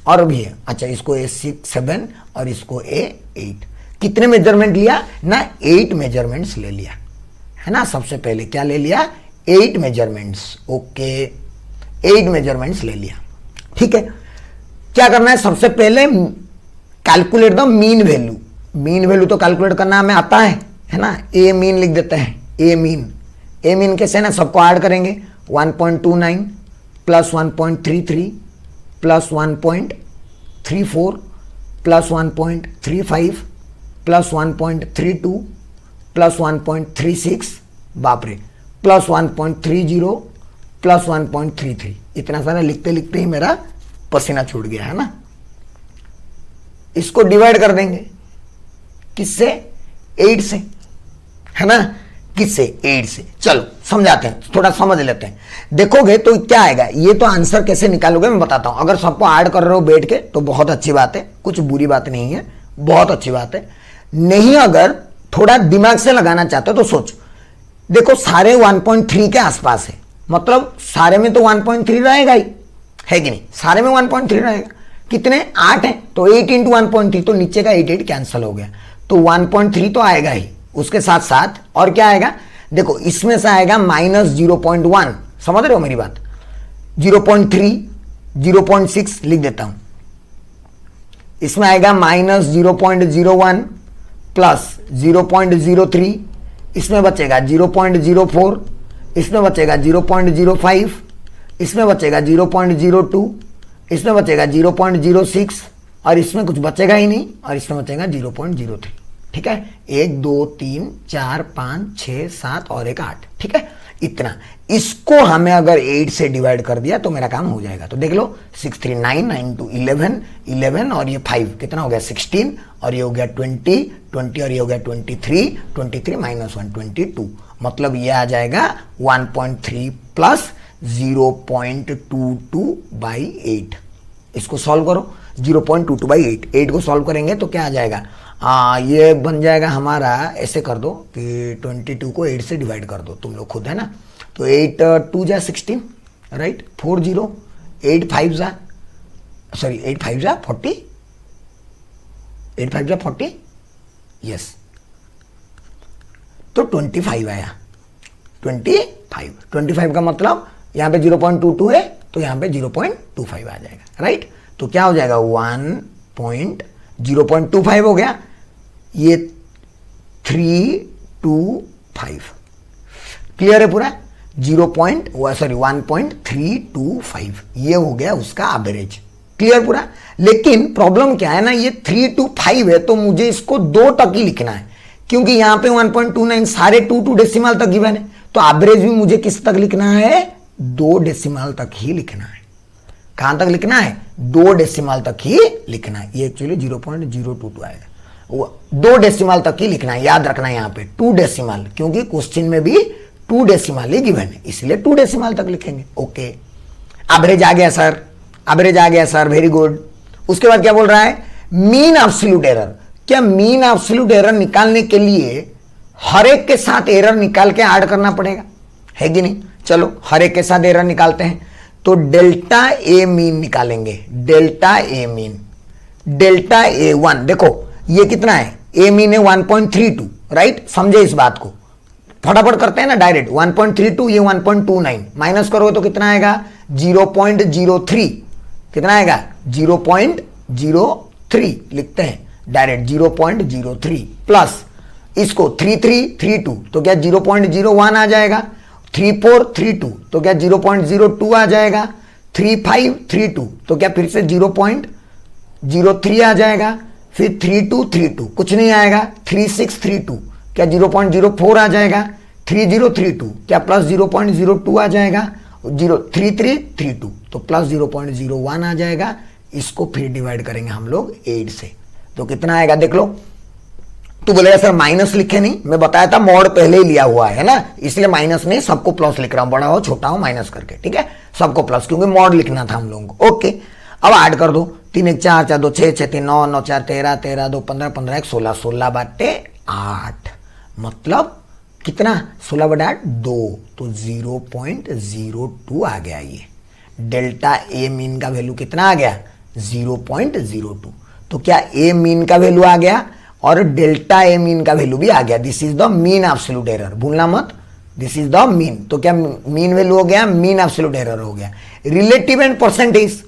[SPEAKER 1] और भी है, अच्छा इसको A7 और इसको A8। कितने मेजरमेंट लिया ना, 8 मेजरमेंट्स ले लिया, है ना। सबसे पहले क्या ले लिया, 8 मेजरमेंट्स, ओके 8 मेजरमेंट्स ले लिया, ठीक है। क्या करना है, सबसे पहले calculate the mean value. Mean value तो कैलकुलेट करना हमें आता है ना। ए मीन लिख देते हैं, ए मीन। ए मीन कैसे ना, सबको ऐड करेंगे, 1.29 plus 1.33 plus 1.34 plus 1.35 plus 1.32 plus 1.36, बाप रे, प्लस 1.30 प्लस 1.33। इतना सारा लिखते लिखते ही मेरा पसीना छूट गया, है ना। इसको डिवाइड कर देंगे किससे, 8 से, है ना। किससे, 8 से। चलो समझाते हैं, थोड़ा समझ लेते हैं। देखोगे तो क्या आएगा, ये तो आंसर कैसे निकालोगे मैं बताता हूं। अगर सबको ऐड कर रहे हो बैठ के तो बहुत अच्छी बात है, कुछ बुरी बात नहीं है, बहुत अच्छी बात है। नहीं अगर थोड़ा दिमाग से लगाना चाहते हो तो सोचो, देखो सारे 1.3 के आसपास है, मतलब सारे में तो 1.3 रहेगा ही, है कि नहीं। सारे में 1.3 रहेगा, कितने, 8 है तो 8 इंटू 1.3, तो नीचे का 8 कैंसिल हो गया, तो 1.3 तो आएगा ही। उसके साथ साथ और क्या आएगा, देखो इसमें से आएगा -0.1, समझ रहे हो मेरी बात, 0.3, 0.6 लिख देता हूं। इसमें आएगा -0.01 प्लस 0.03, इसमें बचेगा 0.04, इसमें बचेगा 0.05, इसमें बचेगा 0.02, इसमें बचेगा 0.06 और इसमें कुछ बचेगा ही नहीं, और इसमें बचेगा 0.03, ठीक है। 1 2 3 4 5 6 7 और एक 8, ठीक है। इतना, इसको हमें अगर 8 से डिवाइड कर दिया तो मेरा काम हो जाएगा। तो देख लो 6 3 9 9 2 11 11 और ये 5 कितना हो गया 16 और ये हो गया 20 20 और ये हो गया 23 23 माइनस 1 22, मतलब ये आ जाएगा 1.3 प्लस 0.22/8। इसको सॉल्व करो, 0.22/8, 8 को सॉल्व करेंगे तो क्या आ जाएगा, ये बन जाएगा हमारा, ऐसे कर दो कि 22 को 8 से डिवाइड कर दो तुम लोग खुद, है ना। तो 8 2 जा 16, राइट, 40, 8 5 जा, सॉरी 8 5 जा 40, 8 5 जा 40, यस, तो 25 आया, 25 का मतलब यहाँ पे 0.22 है तो यहाँ पे 0.25 आ जाएगा, राइट। तो क्या हो जाएगा 0.25 हो गया, ये 325, क्लियर है पूरा, 1.325, ये हो गया उसका एवरेज, क्लियर पूरा। लेकिन प्रॉब्लम क्या है ना, ये 325 है तो मुझे इसको 2 तक ही लिखना है, क्योंकि यहाँ पे 1.29 सारे 2 डेसिमल तक गिवन है, तो एवरेज भी मुझे किस तक लिखना है, 2 डेसिमल तक ही लिखना है। कहां तक लिखना है, 2 डेसिमल तक ही लिखना है। ये एक्चुअली 0.022 आएगा, 2 डेसिमल तक ही लिखना है, याद रखना है यहाँ पे 2 डेसिमल, क्योंकि क्वेश्चन में भी 2 डेसिमल ही गिवन है, इसलिए 2 डेसिमल तक लिखेंगे, ओके। एवरेज आ गया सर, एवरेज आ गया सर, वेरी गुड। उसके बाद क्या बोल रहा है, मीन एब्सोल्यूट एरर। क्या मीन एब्सोल्यूट एरर निकालने के लिए हर एक के साथ एरर निकाल के ऐड करना पड़ेगा, है कि नहीं। चलो हर एक के साथ एरर निकालते हैं, तो डेल्टा ए मीन निकालेंगे, delta A mean, delta A1, देखो ये कितना है, ए मीन है 1.32, राइट, समझे इस बात को, फटाफट करते हैं ना डायरेक्ट, 1.32, ये 1.29, माइनस करोगे तो कितना आएगा 0.03, कितना आएगा 0.03, 3 लिखते हैं डायरेक्ट 0.03 प्लस इसको 3332 तो क्या 0.01 आ जाएगा, 3432 तो क्या 0.02 आ जाएगा, 3532 तो क्या फिर से 0.03 आ जाएगा, फिर 3232 कुछ नहीं आएगा, 3632 क्या 0.04 आ जाएगा, 3032 क्या प्लस 0.02 आ जाएगा, 3332 तो प्लस 0.01 आ जाएगा। इसको फिर डिवाइड करेंगे हम लोग 8 से तो कितना आएगा देख लो। तो बोलेगा सर माइनस लिखे नहीं, मैं बताया था मॉड पहले ही लिया हुआ है ना, इसलिए माइनस नहीं सबको प्लस लिख रहा हूं, बड़ा हो छोटा हो माइनस करके, ठीक है, सबको प्लस क्योंकि मॉड लिखना था हम लोगों को। ओके अब ऐड कर दो, 3 1 4 4 2 6 6 3 9 9 4 13 13 2 15 15 1 16 16 बाटे 8 मतलब कितना 16/8 2 तो 0.02 आ गया। ये डेल्टा ए मीन का वैल्यू कितना आ गया 0.02। तो क्या ए मीन का वैल्यू आ गया और डेल्टा ए मीन का वैल्यू भी आ गया। This is the mean absolute error, भूलना मत, दिस इज द मीन। तो क्या मीन वैल्यू हो गया, मीन एब्सोल्यूट एरर हो गया। Relative and percentage,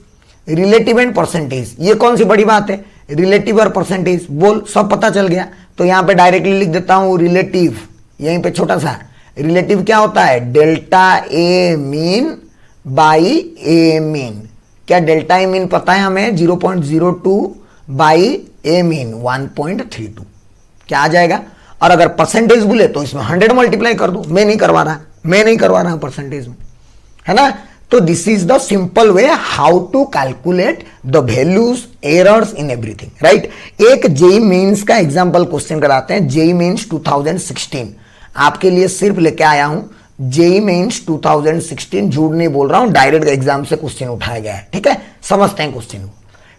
[SPEAKER 1] relative and percentage ये कौन सी बड़ी बात है, रिलेटिव और परसेंटेज बोल सब पता चल गया। तो यहां पे डायरेक्टली लिख देता हूं रिलेटिव, यहीं पे छोटा सा रिलेटिव क्या होता है delta A mean by A mean. क्या डेल्टा ए मीन पता है हमें 0.02 बाई ए मीन 1.32 क्या आ जाएगा। और अगर परसेंटेज बोले तो इसमें 100 मल्टीप्लाई कर दो, मैं नहीं करवा रहा परसेंटेज में, है ना। तो this is the simple way how to calculate the values errors in everything, right. एक जेई मेंस का एग्जांपल क्वेश्चन कराते हैं, जेई मेंस 2016 आपके लिए सिर्फ लेके आया हूं। जेई मेंस 2016 झूठ नहीं बोल रहा हूं, डायरेक्ट एग्जाम से क्वेश्चन उठाया गया है, ठीक है, समझते हैं क्वेश्चन को।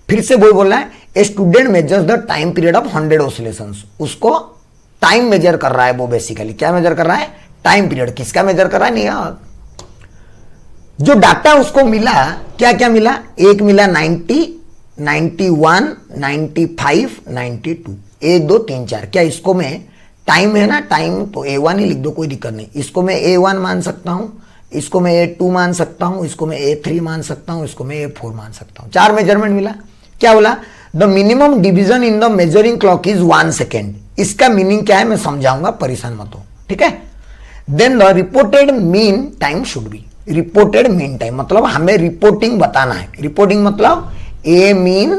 [SPEAKER 1] फिर से वही बोल रहा है, a student measures the time period of 100 oscillations. उसको टाइम मेजर कर रहा है, वो बेसिकली क्या मेजर कर रहा है, टाइम पीरियड। किसका मेजर कर रहा है, नहीं यार, जो डाटा उसको मिला क्या क्या मिला, एक मिला 90, 91, 95, 92, 1 2 3 4। क्या इसको मैं टाइम है ना, टाइम तो A1 ही लिख दो, कोई दिक्कत नहीं। इसको मैं A1 मान सकता हूं, इसको मैं A2 मान सकता हूं, इसको मैं A3 मान सकता हूं, इसको मैं A4 मान सकता हूं। 4 मेजरमेंट मिला। क्या बोला, the minimum division in the measuring clock is 1 second. इसका मीनिंग क्या है मैं समझाऊंगा, परेशान मत हो, ठीक है। Then the reported mean time should be, reported mean time मतलब हमें रिपोर्टिंग बताना है। रिपोर्टिंग मतलब ए मीन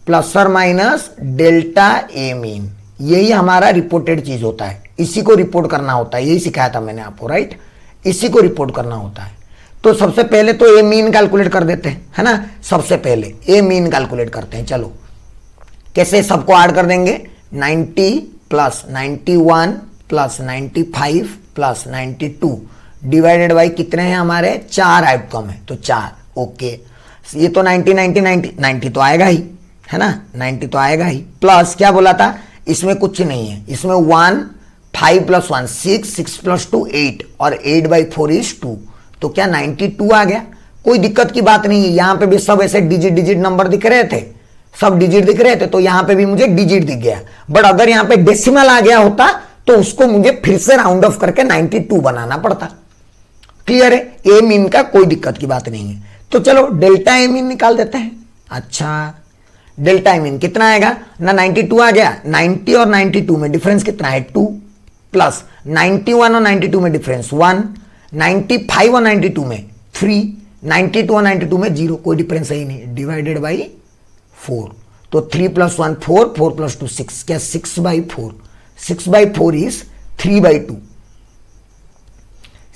[SPEAKER 1] प्लस और माइनस डेल्टा ए मीन, यही हमारा रिपोर्टेड चीज होता है, इसी को रिपोर्ट करना होता है। यही सिखाया था मैंने आपको, राइट, इसी को रिपोर्ट करना होता है। तो सबसे पहले तो ए मीन कैलकुलेट कर देते हैं, है ना। सबसे पहले ए मीन कैलकुलेट करते हैं, चलो कैसे, सबको ऐड कर देंगे। 90 plus 91 plus 95 plus 92 divided by कितने हैं हमारे, 4 आउटकम है तो 4। ओके, ये तो 90 90 90 90 तो आएगा ही, है ना, 90 तो आएगा ही। प्लस क्या बोला था, इसमें कुछ नहीं है, इसमें 1 5 प्लस 1 6 6 प्लस 2 8 और 8/4 इज 2। तो क्या 92 आ गया। कोई दिक्कत की बात नहीं है, यहां पे भी सब ऐसे डिजिट डिजिट नंबर दिख रहे थे, सब डिजिट दिख रहे थे, तो यहां पे भी मुझे डिजिट दिख गया। बट अगर यहां पे डेसिमल आ गया होता तो उसको मुझे फिर से राउंड ऑफ करके 92 बनाना पड़ता। क्लियर है, ए मीन का कोई दिक्कत की बात नहीं है। तो चलो डेल्टा ए मीन निकाल देते हैं। अच्छा, डेल्टा ए मीन कितना आएगा ना, 92 आ गया। 90 और 92 में डिफरेंस कितना है, 2 प्लस 91 और 92 में डिफरेंस 1, 95 और 92 में 3, 92 और 92 में 0, कोई डिफरेंस ही नहीं, डिवाइडेड बाई 4। तो 3 प्लस 1 4, 4 प्लस 2 6, क्या 6/4, 6/4 is 3/2,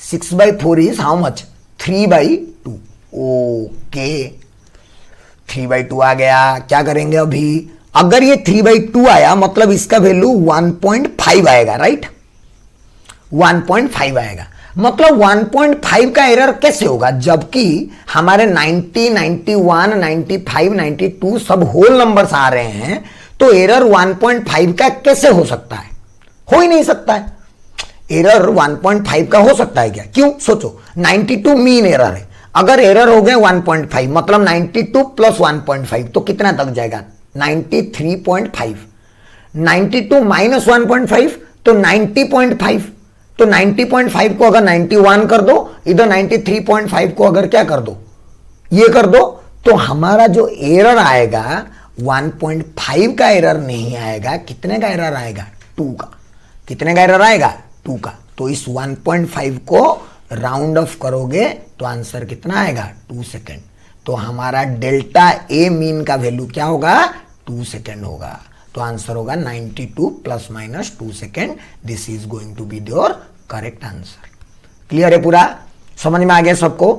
[SPEAKER 1] 6/4 is how much, 3/2। Okay, 3/2 आ गया। क्या करेंगे अभी, अगर ये 3/2 आया मतलब इसका वैल्यू 1.5 आएगा, राइट, 1.5 आएगा। मतलब 1.5 का एरर कैसे होगा, जबकि हमारे 90 91 95 92 सब होल नंबर्स आ रहे हैं, तो एरर 1.5 का कैसे हो सकता है, हो ही नहीं सकता है। एरर 1.5 का हो सकता है क्या, क्यों, सोचो 92 मीन एरर है, अगर एरर हो गए 1.5 मतलब 92 प्लस 1.5 तो कितना तक जाएगा, 93.5, 92 माइनस 1.5 तो 90.5, तो 90.5 को अगर 91 कर दो, इधर 93.5 को अगर क्या कर दो, ये कर दो, तो हमारा जो एरर आएगा 1.5 का एरर नहीं आएगा, कितने का एरर आएगा? 2 का। कितने का एरर आएगा? 2 का। तो इस 1.5 को राउंड ऑफ करोगे तो आंसर कितना आएगा? 2 सेकेंड। तो हमारा डेल्टा ए मीन का वैल्यू क्या होगा? 2 सेकेंड होगा। तो आंसर होगा 92 plus minus 2 second. This is going to be your correct answer. Clear है? पूरा समझ में आ गया सबको?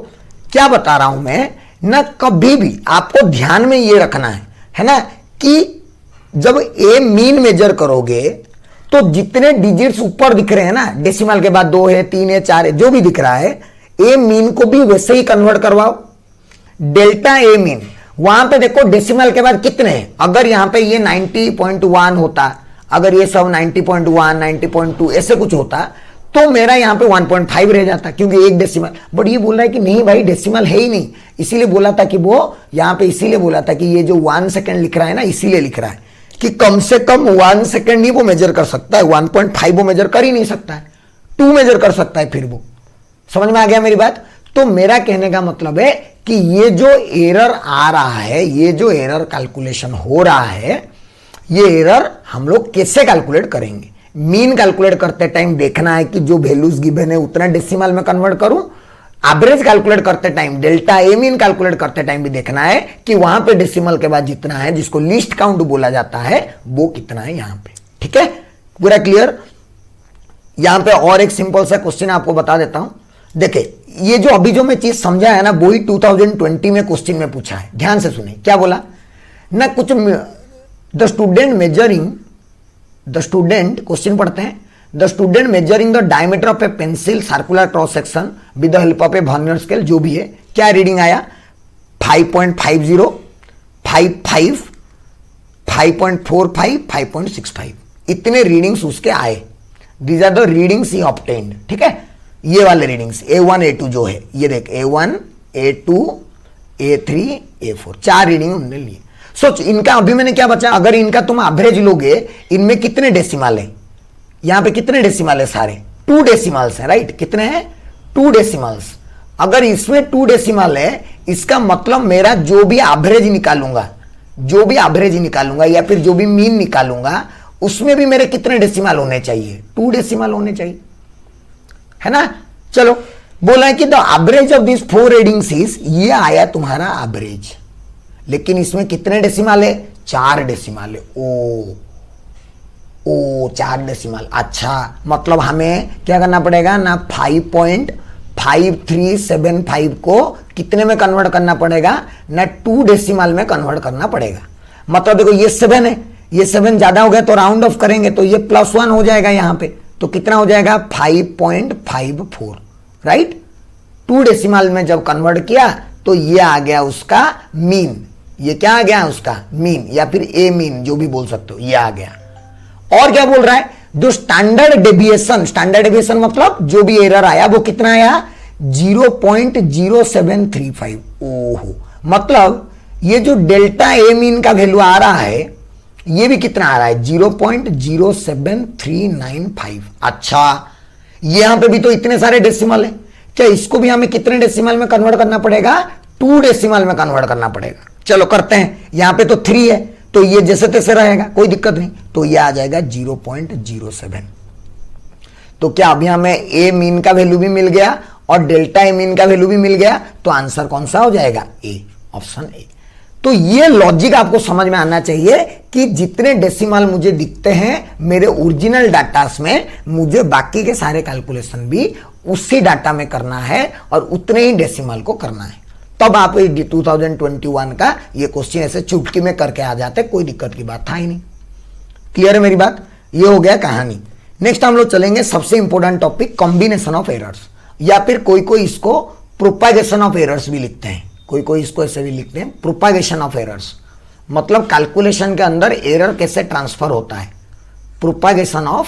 [SPEAKER 1] क्या बता रहा हूं मैं ना, कभी भी आपको ध्यान में ये रखना है ना, कि जब ए मीन मेजर करोगे तो जितने डिजिट्स ऊपर दिख रहे हैं ना, डेसिमल के बाद 2 है, 3 है, 4 है, जो भी दिख रहा है, ए मीन को भी वैसे ही कन्वर्ट करवाओ। डेल्टा ए मीन वहां पे देखो डेसिमल के बाद कितने हैं। अगर यहां पे ये 90.1 होता, अगर ये सब 90.1, 90.2 ऐसे कुछ होता तो मेरा यहां पे 1.5 रह जाता, क्योंकि एक डेसिमल। बट ये बोल रहा है कि नहीं भाई, डेसिमल है ही नहीं। इसीलिए बोला था कि वो यहां पे, इसीलिए बोला था कि ये जो 1 सेकेंड लिख रहा है ना, इसीलिए लिख रहा है कि कम से कम 1 सेकेंड ही वो मेजर कर सकता है, 1.5 वो मेजर कर ही नहीं सकता है, 2 मेजर कर सकता है। फिर वो समझ में आ गया मेरी बात? तो मेरा कहने का मतलब है कि ये जो एरर आ रहा है, ये जो एरर कैलकुलेशन हो रहा है, ये एरर हम लोग कैसे कैलकुलेट करेंगे? मीन कैलकुलेट करते टाइम देखना है कि जो वैल्यूज गिवन है उतना डेसिमल में कन्वर्ट करूं। एवरेज कैलकुलेट करते time, delta A mean calculate करते टाइम भी देखना है कि वहां पे डेसिमल के बाद जितना है, जिसको लीस्ट काउंट बोला जाता है, वो कितना है यहां पे। ठीक है? पूरा क्लियर? यहां पे और एक सिंपल सा क्वेश्चन आपको बता देता हूं। देखिए, ये जो अभी जो मैं चीज समझा है ना, वो ही 2020 में क्वेश्चन में पूछा है। ध्यान से सुनिए क्या बोला ना, कुछ the student measuring, the student, question पढ़ते हैं, the student measuring the diameter of A pencil circular cross section with the help of A vernier scale, जो भी है, क्या रीडिंग आया? 5.50, 55, 5.45, 5.65, इतने रीडिंग्स उसके आए। दीज आर द रीडिंग्स ही ऑब्टेन्ड। ठीक है? ये वाले रीडिंग्स A1 A2 जो है, ये देख A1 A2 A3 A4, 4 reading उन्होंने लिए। सोच, इनका अभी मैंने क्या बचा, अगर इनका तुम एवरेज लोगे, इनमें कितने डेसिमल है? यहां पे कितने डेसिमल है? सारे 2 डेसिमल्स है, राइट? कितने हैं? 2 डेसिमल्स। अगर इसमें 2 डेसिमल है, इसका मतलब मेरा जो भी एवरेज निकालूंगा, जो भी एवरेज निकालूंगा या फिर जो भी मीन निकालूंगा, उसमें भी मेरे कितने डेसिमल होने चाहिए? 2 डेसिमल होने चाहिए, है ना? चलो, बोला है कि the average of this 4 readings is, ये आया तुम्हारा एवरेज, लेकिन इसमें कितने डेसिमल है? 4 डेसिमल है। ओ 4 डेसिमल। अच्छा, मतलब हमें क्या करना पड़ेगा ना, 5.5375 को कितने में कन्वर्ट करना पड़ेगा ना, 2 डेसिमल में कन्वर्ट करना पड़ेगा। मतलब देखो, ये 7 है, ये 7 ज्यादा हो गया तो राउंड ऑफ करेंगे तो ये +1 हो जाएगा यहां पे, तो कितना हो जाएगा? 5.54, राइट? 2 डेसिमल में जब कन्वर्ट किया तो ये आ गया उसका मीन। ये क्या आ गया? उसका मीन, या फिर ए मीन, जो भी बोल सकते हो, ये आ गया। और क्या बोल रहा है? जो स्टैंडर्ड डेविएशन, स्टैंडर्ड डेविएशन मतलब जो भी एरर आया वो कितना आया? 0.0735। ओहो, मतलब ये जो डेल्टा ए मीन का वैल्यू आ रहा है, ये भी कितना आ रहा है? 0.07395। अच्छा, यहां पे भी तो इतने सारे डेसिमल है, क्या इसको भी हमें कितने डेसिमल में कन्वर्ट करना पड़ेगा? 2 डेसिमल में कन्वर्ट करना पड़ेगा। चलो करते हैं। यहां पे तो 3 है, तो ये जैसे तैसे रहेगा, कोई दिक्कत नहीं, तो ये आ जाएगा 0.07। तो क्या अभी हमें ए मीन का वैल्यू भी मिल गया और डेल्टा ए मीन का वैल्यू भी मिल गया, तो आंसर कौन सा हो जाएगा? ए, ऑप्शन ए। तो ये लॉजिक आपको समझ में आना चाहिए कि जितने डेसिमल मुझे दिखते हैं मेरे ओरिजिनल डाटास में, मुझे बाकी के सारे कैलकुलेशन भी उसी डाटा में करना है और उतने ही डेसिमल को करना है। तब आप 2021 का ये क्वेश्चन ऐसे चुटकी में करके आ जाते, कोई दिक्कत की बात था ही नहीं। क्लियर है मेरी बात? ये हो गया कहानी। नेक्स्ट हम लोग चलेंगे सबसे important topic, combination of errors, या फिर कोई कोई इसको प्रोपागेशन ऑफ एरर्स भी लिखते हैं, कोई कोई इसको ऐसे भी लिखते हैं प्रोपागेशन ऑफ एरर्स। मतलब कैलकुलेशन के अंदर एरर कैसे ट्रांसफर होता है, प्रोपागेशन ऑफ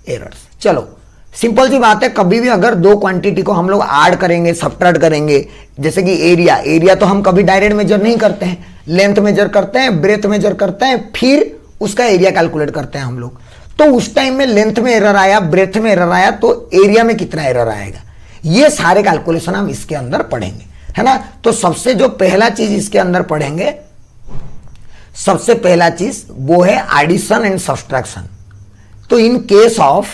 [SPEAKER 1] एरर्स। चलो, सिंपल सी बात है, कभी भी अगर 2 क्वांटिटी को हम लोग ऐड करेंगे, सब्ट्रैक्ट करेंगे, जैसे कि एरिया तो हम कभी डायरेक्ट मेजर नहीं करते हैं, लेंथ मेजर करते हैं, ब्रेथ मेजर करते हैं, फिर उसका एरिया कैलकुलेट करते हैं हम लोग। तो उस टाइम में लेंथ में एरर आया, ब्रेथ में एरर आया, तो एरिया में कितना एरर आएगा, ये सारे कैलकुलेशन हम इसके अंदर पढ़ेंगे, है ना? तो सबसे जो पहला चीज इसके अंदर पढ़ेंगे, सबसे पहला चीज वो है एडिशन एंड सब्सट्रैक्शन। तो in case of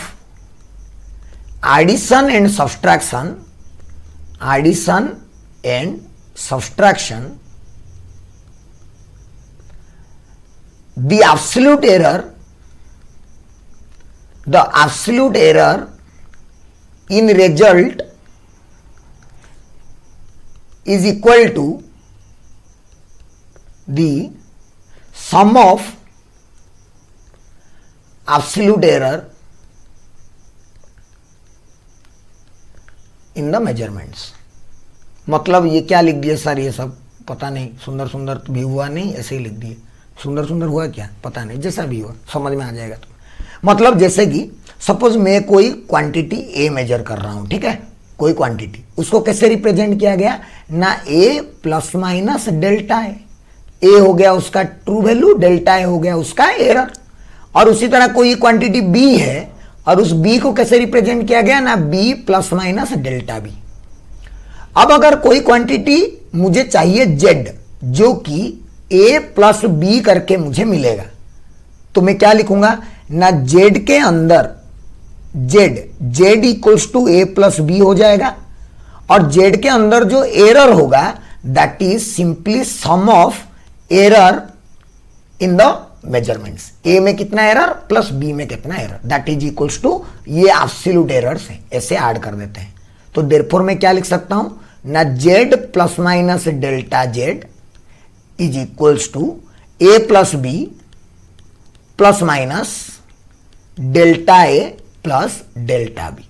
[SPEAKER 1] addition and subtraction, addition and subtraction, the absolute error in result is equal to the sum of absolute error in the measurements। मतलब ये क्या लिख दिया सर, ये सब पता नहीं, सुंदर सुंदर भी हुआ नहीं, ऐसे ही लिख दिए, सुंदर सुंदर हुआ क्या पता नहीं, जैसा भी हुआ समझ में आ जाएगा। तो मतलब जैसे कि सपोज मैं कोई क्वांटिटी ए मेजर कर रहा हूं, ठीक है, कोई क्वांटिटी, उसको कैसे रिप्रेजेंट किया गया ना, ए प्लस माइनस डेल्टा ए, ए हो गया उसका ट्रू वैल्यू, डेल्टा ए हो गया उसका एरर। और उसी तरह कोई क्वांटिटी बी है और उस बी को कैसे रिप्रेजेंट किया गया ना, B plus minus delta B. अब अगर कोई क्वांटिटी मुझे चाहिए जेड, जो कि ए प्लस बी करके मुझे मिलेगा, तो मैं क्या लिखूंगा ना, जेड के अंदर Z equals to A plus B हो जाएगा, और जेड के अंदर जो एरर होगा that is simply sum of error in the measurements. A में कितना एरर प्लस बी में कितना error, that is equals to, ये एब्सोल्यूट एरर्स हैं, ऐसे ऐड कर देते हैं। तो देयरफॉर मैं क्या लिख सकता हूं ना, Z plus minus delta Z is equals to A plus B plus minus delta A plus delta B,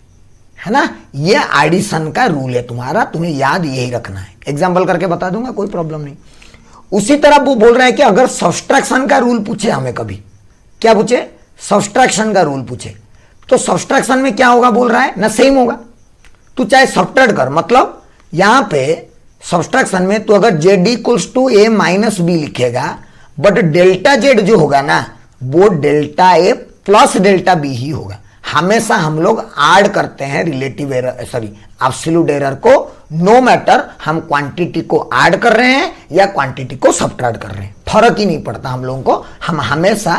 [SPEAKER 1] है ना। ये एडिशन का रूल है तुम्हारा, तुम्हें याद यही रखना है। एग्जांपल करके बता दूंगा, कोई प्रॉब्लम नहीं। उसी तरह वो बोल रहा है कि अगर सब्सट्रैक्शन का रूल पूछे हमें, कभी क्या पूछे, सब्सट्रैक्शन का रूल पूछे, तो सब्सट्रैक्शन में क्या होगा बोल रहा है ना, सेम होगा। तू चाहे सब्ट्रैक्ट कर, मतलब यहां पे सब्सट्रैक्शन में तो अगर Z equals to A minus B लिखेगा, बट डेल्टा जेड जो होगा ना, वो delta A plus delta B ही होगा। हमेशा हम लोग ऐड करते हैं relative error, sorry absolute error को, नो मैटर हम क्वांटिटी को ऐड कर रहे हैं या क्वांटिटी को सब्ट्रैक्ट कर रहे हैं, फर्क ही नहीं पड़ता हम लोगों को, हम हमेशा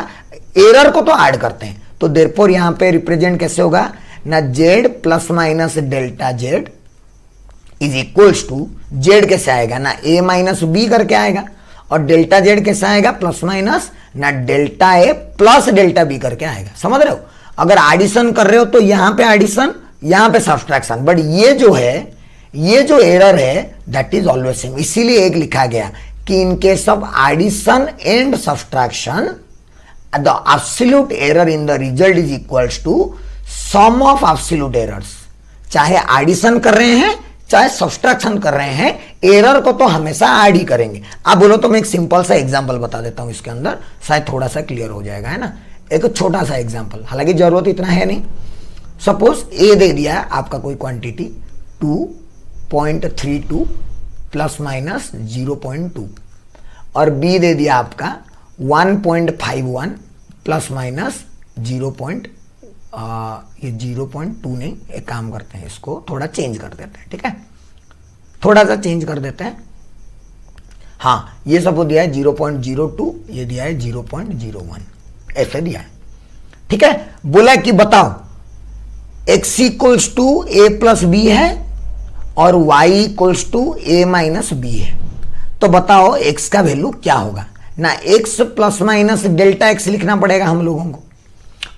[SPEAKER 1] एरर को तो ऐड करते हैं। तो देयरफॉर यहां पे रिप्रेजेंट कैसे होगा ना, Z plus minus delta Z is equals to, Z कैसे आएगा ना, ए माइनस बी करके आएगा, और डेल्टा जेड कैसे आएगा प्लस माइनस ना, delta A plus delta B करके आएगा। समझ रहे हो, अगर एडिशन कर रहे हो तो यहां पे एडिशन, यहां पे सब्सट्रैक्शन, बट ये जो है, ये जो एरर है दैट इज ऑलवेज सेम। इसीलिए एक लिखा गया कि in case of addition and subtraction the absolute error in the result is equals to sum of absolute errors. चाहे एडिशन कर रहे हैं चाहे सब्सट्रैक्शन कर रहे हैं, एरर को तो हमेशा ऐड ही करेंगे। आप बोलो तो मैं एक सिंपल सा एग्जांपल बता देता हूं इसके अंदर, शायद थोड़ा सा क्लियर हो जाएगा, है ना। एक छोटा सा एग्जांपल, हालांकि जरूरत इतना है नहीं। सपोज ए दे दिया आपका कोई क्वांटिटी 2.32 प्लस माइनस 0.2, और बी दे दिया आपका 1.51 प्लस माइनस 0.2 नहीं, एक काम करते हैं, इसको थोड़ा चेंज कर देते हैं, ठीक है, थोड़ा सा चेंज कर देते हैं। हाँ, ये सब दिया है 0.02, ये दिया है 0.01, ऐसे दिया है, ठीक है। बोला कि बताओ x equals to A plus B है और y equals to A minus B है, तो बताओ x का वैल्यू क्या होगा ना, x plus minus delta x लिखना पड़ेगा हम लोगों को,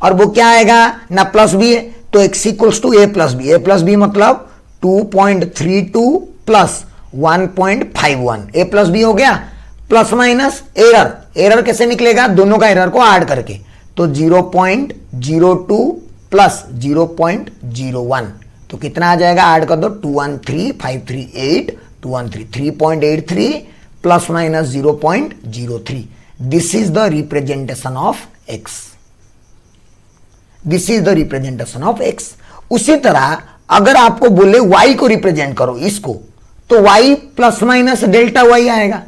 [SPEAKER 1] और वो क्या आएगा ना, प्लस बी है, तो x equals to A plus B, A plus B मतलब 2.32 प्लस 1.51, ए प्लस बी हो गया, प्लस माइनस एरर, एरर कैसे निकलेगा, दोनों का एरर को ऐड करके, तो 0.02 प्लस 0.01, तो कितना आ जाएगा, ऐड कर दो, 213,538, 213, 3.83 plus minus 0.03, this is the representation of x, this is the representation of x। उसी तरह अगर आपको बोले y को रिप्रेजेंट करो इसको, तो y plus minus delta y आएगा,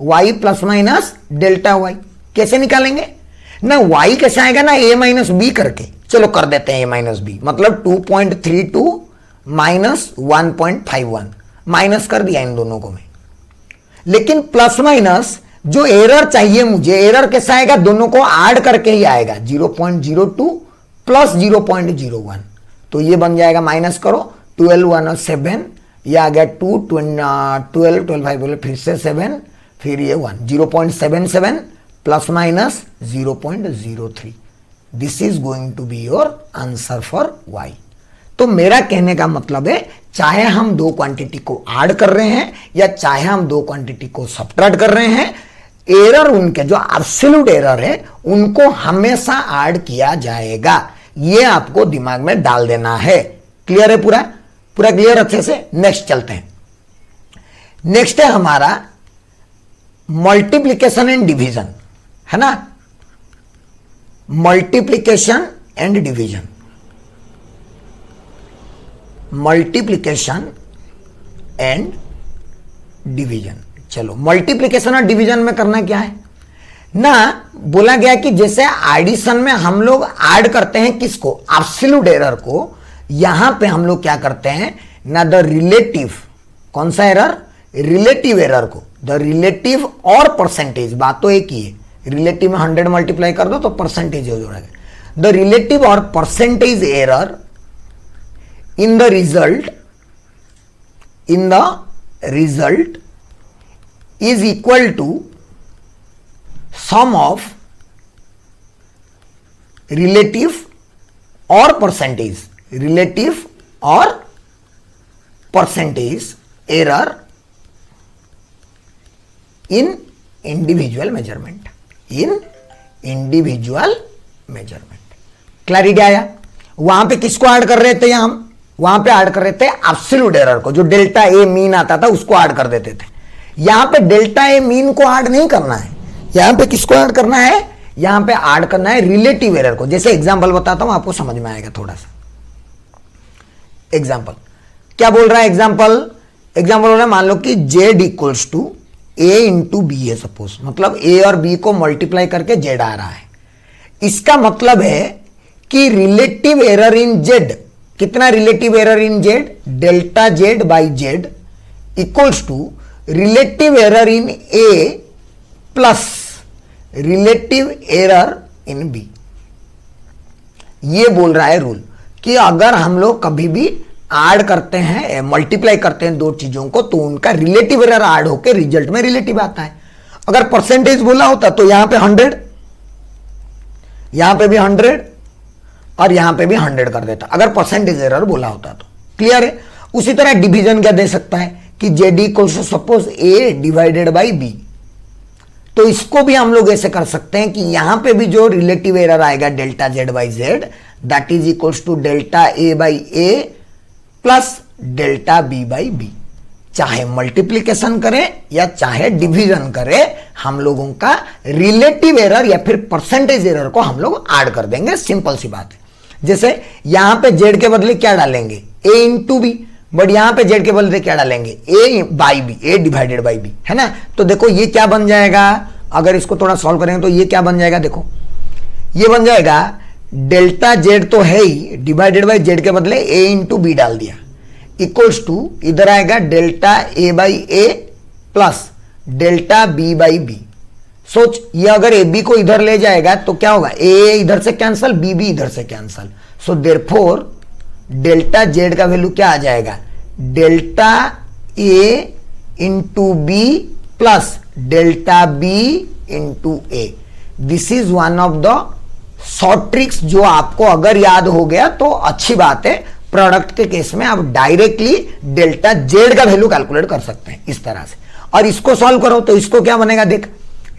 [SPEAKER 1] y plus minus delta y कैसे निकालेंगे ना, y कैसे आएगा ना, a माइनस बी करके, चलो कर देते हैं a माइनस बी, मतलब 2.32 माइनस 1.51, माइनस कर दिया इन दोनों को मैं, लेकिन प्लस माइनस जो एरर चाहिए मुझे, एरर कैसा आएगा, दोनों को ऐड करके ही आएगा, 0.02 प्लस 0.01, तो ये बन जाएगा, माइनस करो, 12 1 और 7, ये आ गया 2 12 12 5 बोले फिर से 7, फिर ये 1, 0.77 plus minus 0.03, this is going to be your answer for y। तो मेरा कहने का मतलब है, चाहे हम दो क्वांटिटी को ऐड कर रहे हैं या चाहे हम दो क्वांटिटी को सब्ट्रैक्ट कर रहे हैं, एरर उनके जो एब्सोल्यूट एरर है उनको हमेशा ऐड किया जाएगा, ये आपको दिमाग में डाल देना है। क्लियर है? पूरा पूरा क्लियर अच्छे से। नेक्स्ट चलते हैं। नेक्स्ट है हमारा मल्टीप्लीकेशन एंड डिवीजन, है ना, multiplication and division, multiplication and division. चलो, मल्टीप्लीकेशन और डिवीजन में करना क्या है ना, बोला गया कि जैसे एडिशन में हम लोग ऐड करते हैं किसको, एब्सोल्यूट एरर को, यहां पे हम लोग क्या करते हैं ना, द रिलेटिव, कौन सा एरर, रिलेटिव एरर को, द रिलेटिव और परसेंटेज, बात तो एक ही है, रिलेटिव में 100 मल्टीप्लाई कर दो तो परसेंटेज हो जाएगा, द रिलेटिव और percentage error in the result is equal to sum of relative or percentage error in individual measurement, clarity आया? वहां पे किसको ऐड कर रहे थे, हम वहां पे ऐड कर रहे थे एब्सोल्यूट एरर को, जो डेल्टा ए मीन आता था उसको ऐड कर देते थे। यहां पे डेल्टा ए मीन को ऐड नहीं करना है, यहां पे किसको ऐड करना है, यहां पे ऐड करना है रिलेटिव एरर को। जैसे एग्जांपल बताता हूं, आपको समझ में आएगा थोड़ा सा। एग्जांपल क्या बोल रहा है, एग्जांपल बोल रहा है, मान लो कि z equals to a into B है सपोज, मतलब a और b को मल्टीप्लाई करके z आ रहा है। इसका मतलब है कि रिलेटिव एरर इन z, कितना relative error in z, delta z by z equals to relative error in a plus relative error in b। ये बोल रहा है रूल कि अगर हम लोग कभी भी ऐड करते हैं, मल्टीप्लाई करते हैं दो चीजों को, तो उनका रिलेटिव एरर ऐड होकर रिजल्ट में रिलेटिव आता है। अगर परसेंटेज बोला होता तो यहां पे 100, यहां पे भी 100 और यहां पे भी 100 कर देता, अगर परसेंटेज एरर बोला होता तो। क्लियर है? उसी तरह डिवीजन क्या दे सकता है कि Z equals to suppose A divided by B, तो इसको भी हम लोग ऐसे कर सकते हैं कि यहां पे भी जो रिलेटिव एरर आएगा delta Z by Z, that is equals to delta A by A plus delta B by B. चाहे मल्टीप्लीकेशन करें या चाहे डिवीजन करें, हम लोगों का रिलेटिव एरर या फिर परसेंटेज एरर को हम लोग ऐड कर देंगे। सिंपल सी बात है। जैसे यहां पे जेड के बदले क्या डालेंगे, ए इंटू बी, बट यहां पे जेड के बदले क्या डालेंगे, A by B, A divided by B, है ना। तो देखो ये क्या बन जाएगा, अगर इसको थोड़ा सॉल्व करेंगे तो ये क्या बन जाएगा, देखो ये बन जाएगा डेल्टा जेड तो है ही, डिवाइडेड बाई जेड के बदले ए इंटू बी डाल दिया, इक्वल्स टू इधर आएगा delta A by A plus delta B by B. सोच, ये अगर ए बी को इधर ले जाएगा तो क्या होगा, ए इधर से कैंसल, बी बी इधर से cancel, so therefore delta Z का वैल्यू क्या आ जाएगा, delta A into B plus delta B into A. This is one of the short tricks जो आपको अगर याद हो गया तो अच्छी बात है। प्रोडक्ट के केस में आप डायरेक्टली डेल्टा जेड का वैल्यू कैलकुलेट कर सकते हैं इस तरह से, और इसको सॉल्व करो तो इसको क्या बनेगा, देख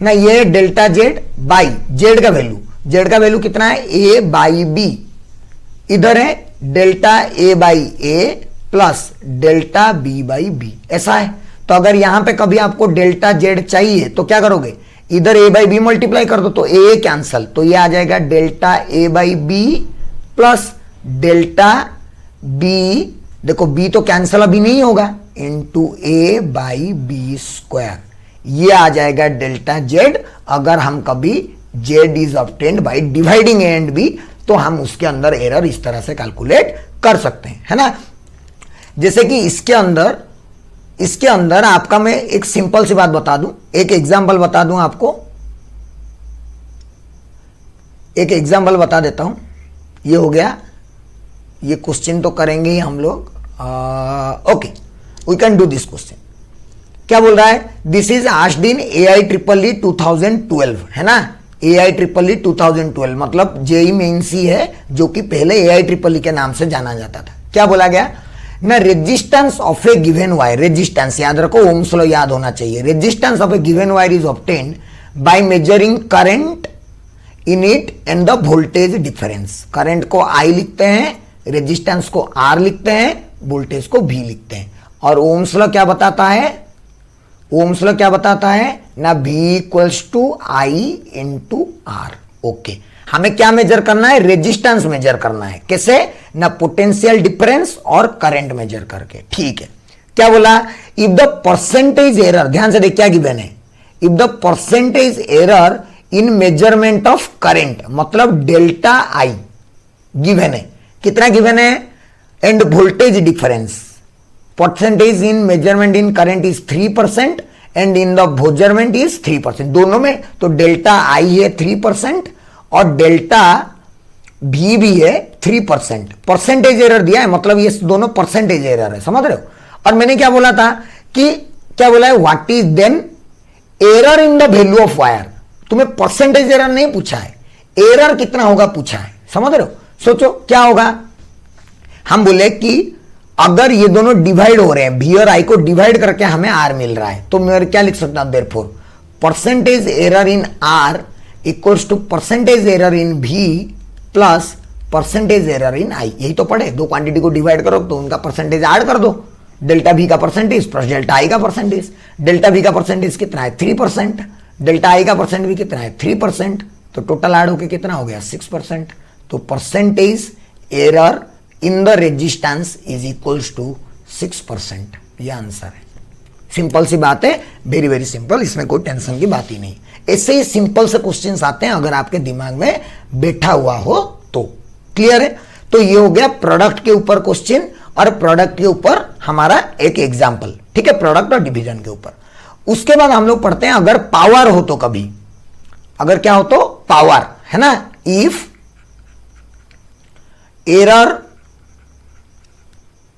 [SPEAKER 1] ना, ये डेल्टा जेड बाई जेड का वैल्यू, जेड का वैल्यू कितना है, ए बाई बी, इधर है delta A by A plus delta B by B, ऐसा है। तो अगर यहां पे कभी आपको डेल्टा जेड चाहिए तो क्या करोगे, इधर ए बाई बी मल्टीप्लाई कर दो तो ए कैंसल, तो ये आ जाएगा delta A by B plus delta B, देखो बी तो कैंसल अभी नहीं होगा, into A by B square, ये आ जाएगा डेल्टा जेड। अगर हम कभी Z is obtained by dividing A and B तो हम उसके अंदर एरर इस तरह से कैलकुलेट कर सकते हैं, है ना। जैसे कि इसके अंदर इसके अंदर आपका मैं एक सिंपल सी बात बता दूं, एक एग्जांपल बता दूं आपको, एक एग्जांपल बता देता हूं। ये हो गया, ये क्वेश्चन तो करेंगे ही हम लोग। Okay, we can do this question. क्या बोल रहा है? This is asked in AIEEE 2012, है ना। AIEEE 2012 मतलब जेई मेंस ही है, जो कि पहले AIEEE के नाम से जाना जाता था। क्या बोला गया ना, resistance of A given wire, resistance याद रखो, ओम्स लॉ याद होना चाहिए। Resistance of A given wire is obtained by measuring current in it and the voltage difference. Current को I लिखते हैं, रेजिस्टेंस को R लिखते हैं, वोल्टेज को V लिखते हैं। और ओम्स लॉ क्या बताता है? ओम्स लॉ क्या बताता है ना, V equals to I into R। Okay, हमें क्या मेजर करना है? रेजिस्टेंस मेजर करना है। कैसे ना, पोटेंशियल डिफरेंस और करंट मेजर करके। ठीक है, क्या बोला? इफ द परसेंटेज एरर, ध्यान से देख क्या गिवन है, if the percentage error in measurement of current, मतलब डेल्टा I गिवन है। कितना गिवन है? End voltage difference, percentage in measurement in current is 3% and in the measurement is 3%। दोनों में तो डेल्टा I है 3% और डेल्टा V भी है 3%। परसेंटेज एरर दिया है, मतलब ये दोनों परसेंटेज एरर है, समझ रहे हो। और मैंने क्या बोला था कि क्या बोला है, what is then error in the value of wire. तुम्हें परसेंटेज एरर नहीं पूछा है, एरर कितना होगा पूछा है, समझ रहे हो। सोचो क्या होगा, हम बोले कि अगर ये दोनों डिवाइड हो रहे हैं, V और I को डिवाइड करके हमें R मिल रहा है, तो मैं क्या लिख सकता हूं, therefore percentage error in R equals to percentage error in V plus percentage error in I। यही तो पढ़े, दो क्वांटिटी को डिवाइड करो तो उनका परसेंटेज ऐड कर दो, डेल्टा V का परसेंटेज प्लस डेल्टा I का परसेंटेज। डेल्टा V का परसेंटेज कितना है? 3%। डेल्टा I का परसेंटेज भी कितना है? 3%। तो टोटल ऐड होके कितना हो गया? 6%। तो percentage error in the resistance is equals to 6%। ये आंसर है। सिंपल सी बात है, वेरी वेरी सिंपल, इसमें कोई टेंशन की बात ही नहीं। ऐसे ही सिंपल से क्वेश्चंस आते हैं अगर आपके दिमाग में बैठा हुआ हो तो। क्लियर है? तो ये हो गया प्रोडक्ट के ऊपर क्वेश्चन और प्रोडक्ट के ऊपर हमारा एक एग्जाम्पल। ठीक है, प्रोडक्ट और डिवीजन के ऊपर। उसके बाद हम लोग पढ़ते हैं अगर पावर हो तो, कभी अगर क्या हो तो पावर, है ना। इफ एरर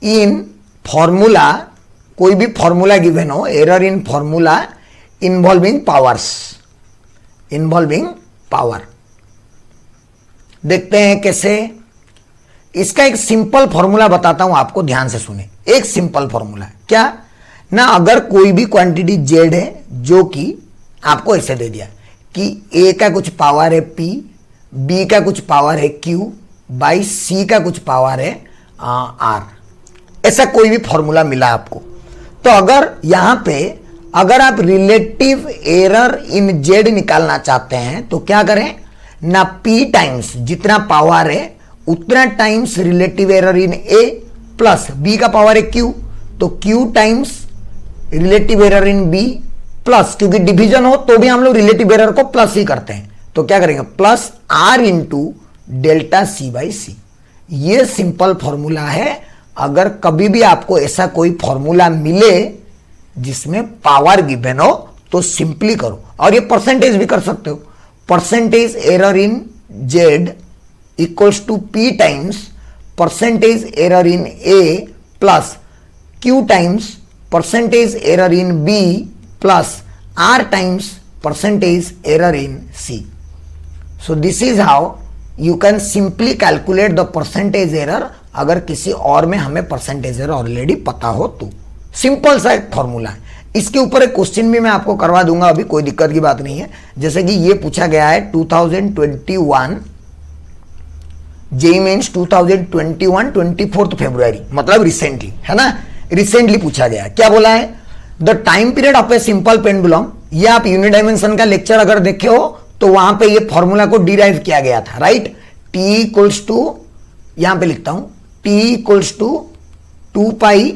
[SPEAKER 1] इन फॉर्मूला, कोई भी फॉर्मूला गिवन हो, error in formula involving powers, involving power. देखते हैं कैसे। इसका एक सिंपल फॉर्मूला बताता हूं आपको, ध्यान से सुने। एक सिंपल फॉर्मूला क्या ना, अगर कोई भी क्वांटिटी Z है जो कि आपको ऐसे दे दिया कि A का कुछ पावर है P, B का कुछ पावर है Q, बाई C का कुछ पावर है R, ऐसा कोई भी फॉर्मूला मिला आपको, तो अगर यहां पे अगर आप रिलेटिव एरर इन Z निकालना चाहते हैं तो क्या करें ना, P टाइम्स जितना पावर है उतना times relative error in A plus B का पावर है Q, तो Q times relative error in B plus, क्योंकि डिवीजन हो तो भी हम लोग रिलेटिव एरर को प्लस ही करते हैं, तो क्या करेंगे plus R into delta C by C। ये सिंपल फॉर्मूला है। अगर कभी भी आपको ऐसा कोई फॉर्मूला मिले जिसमें पावर गिवन हो तो सिंपली करो, और ये परसेंटेज भी कर सकते हो। Percentage error in Z equals to P times percentage error in A plus Q times percentage error in B plus R times percentage error in C। So this is how you can simply calculate the percentage error अगर किसी और में हमें percentage error already पता हो तो। Simple सा एक फॉर्मूला है। इसके ऊपर एक क्वेश्चन भी मैं आपको करवा दूंगा, अभी कोई दिक्कत की बात नहीं है। जैसे कि ये पूछा गया है 2021 जेईई मेंस 2021 24 फरवरी, मतलब रिसेंटली, है ना, रिसेंटली पूछा गया है। क्या बोला है? The time period of a simple pendulum. ये आप यूनिट डायमेंशन का लेक्चर अगर देखे हो तो वहां पे ये फॉर्मूला को डिराइव किया गया था, राइट। टी इक्वल्स टू, यहां पे लिखता हूं, T equals to 2 pi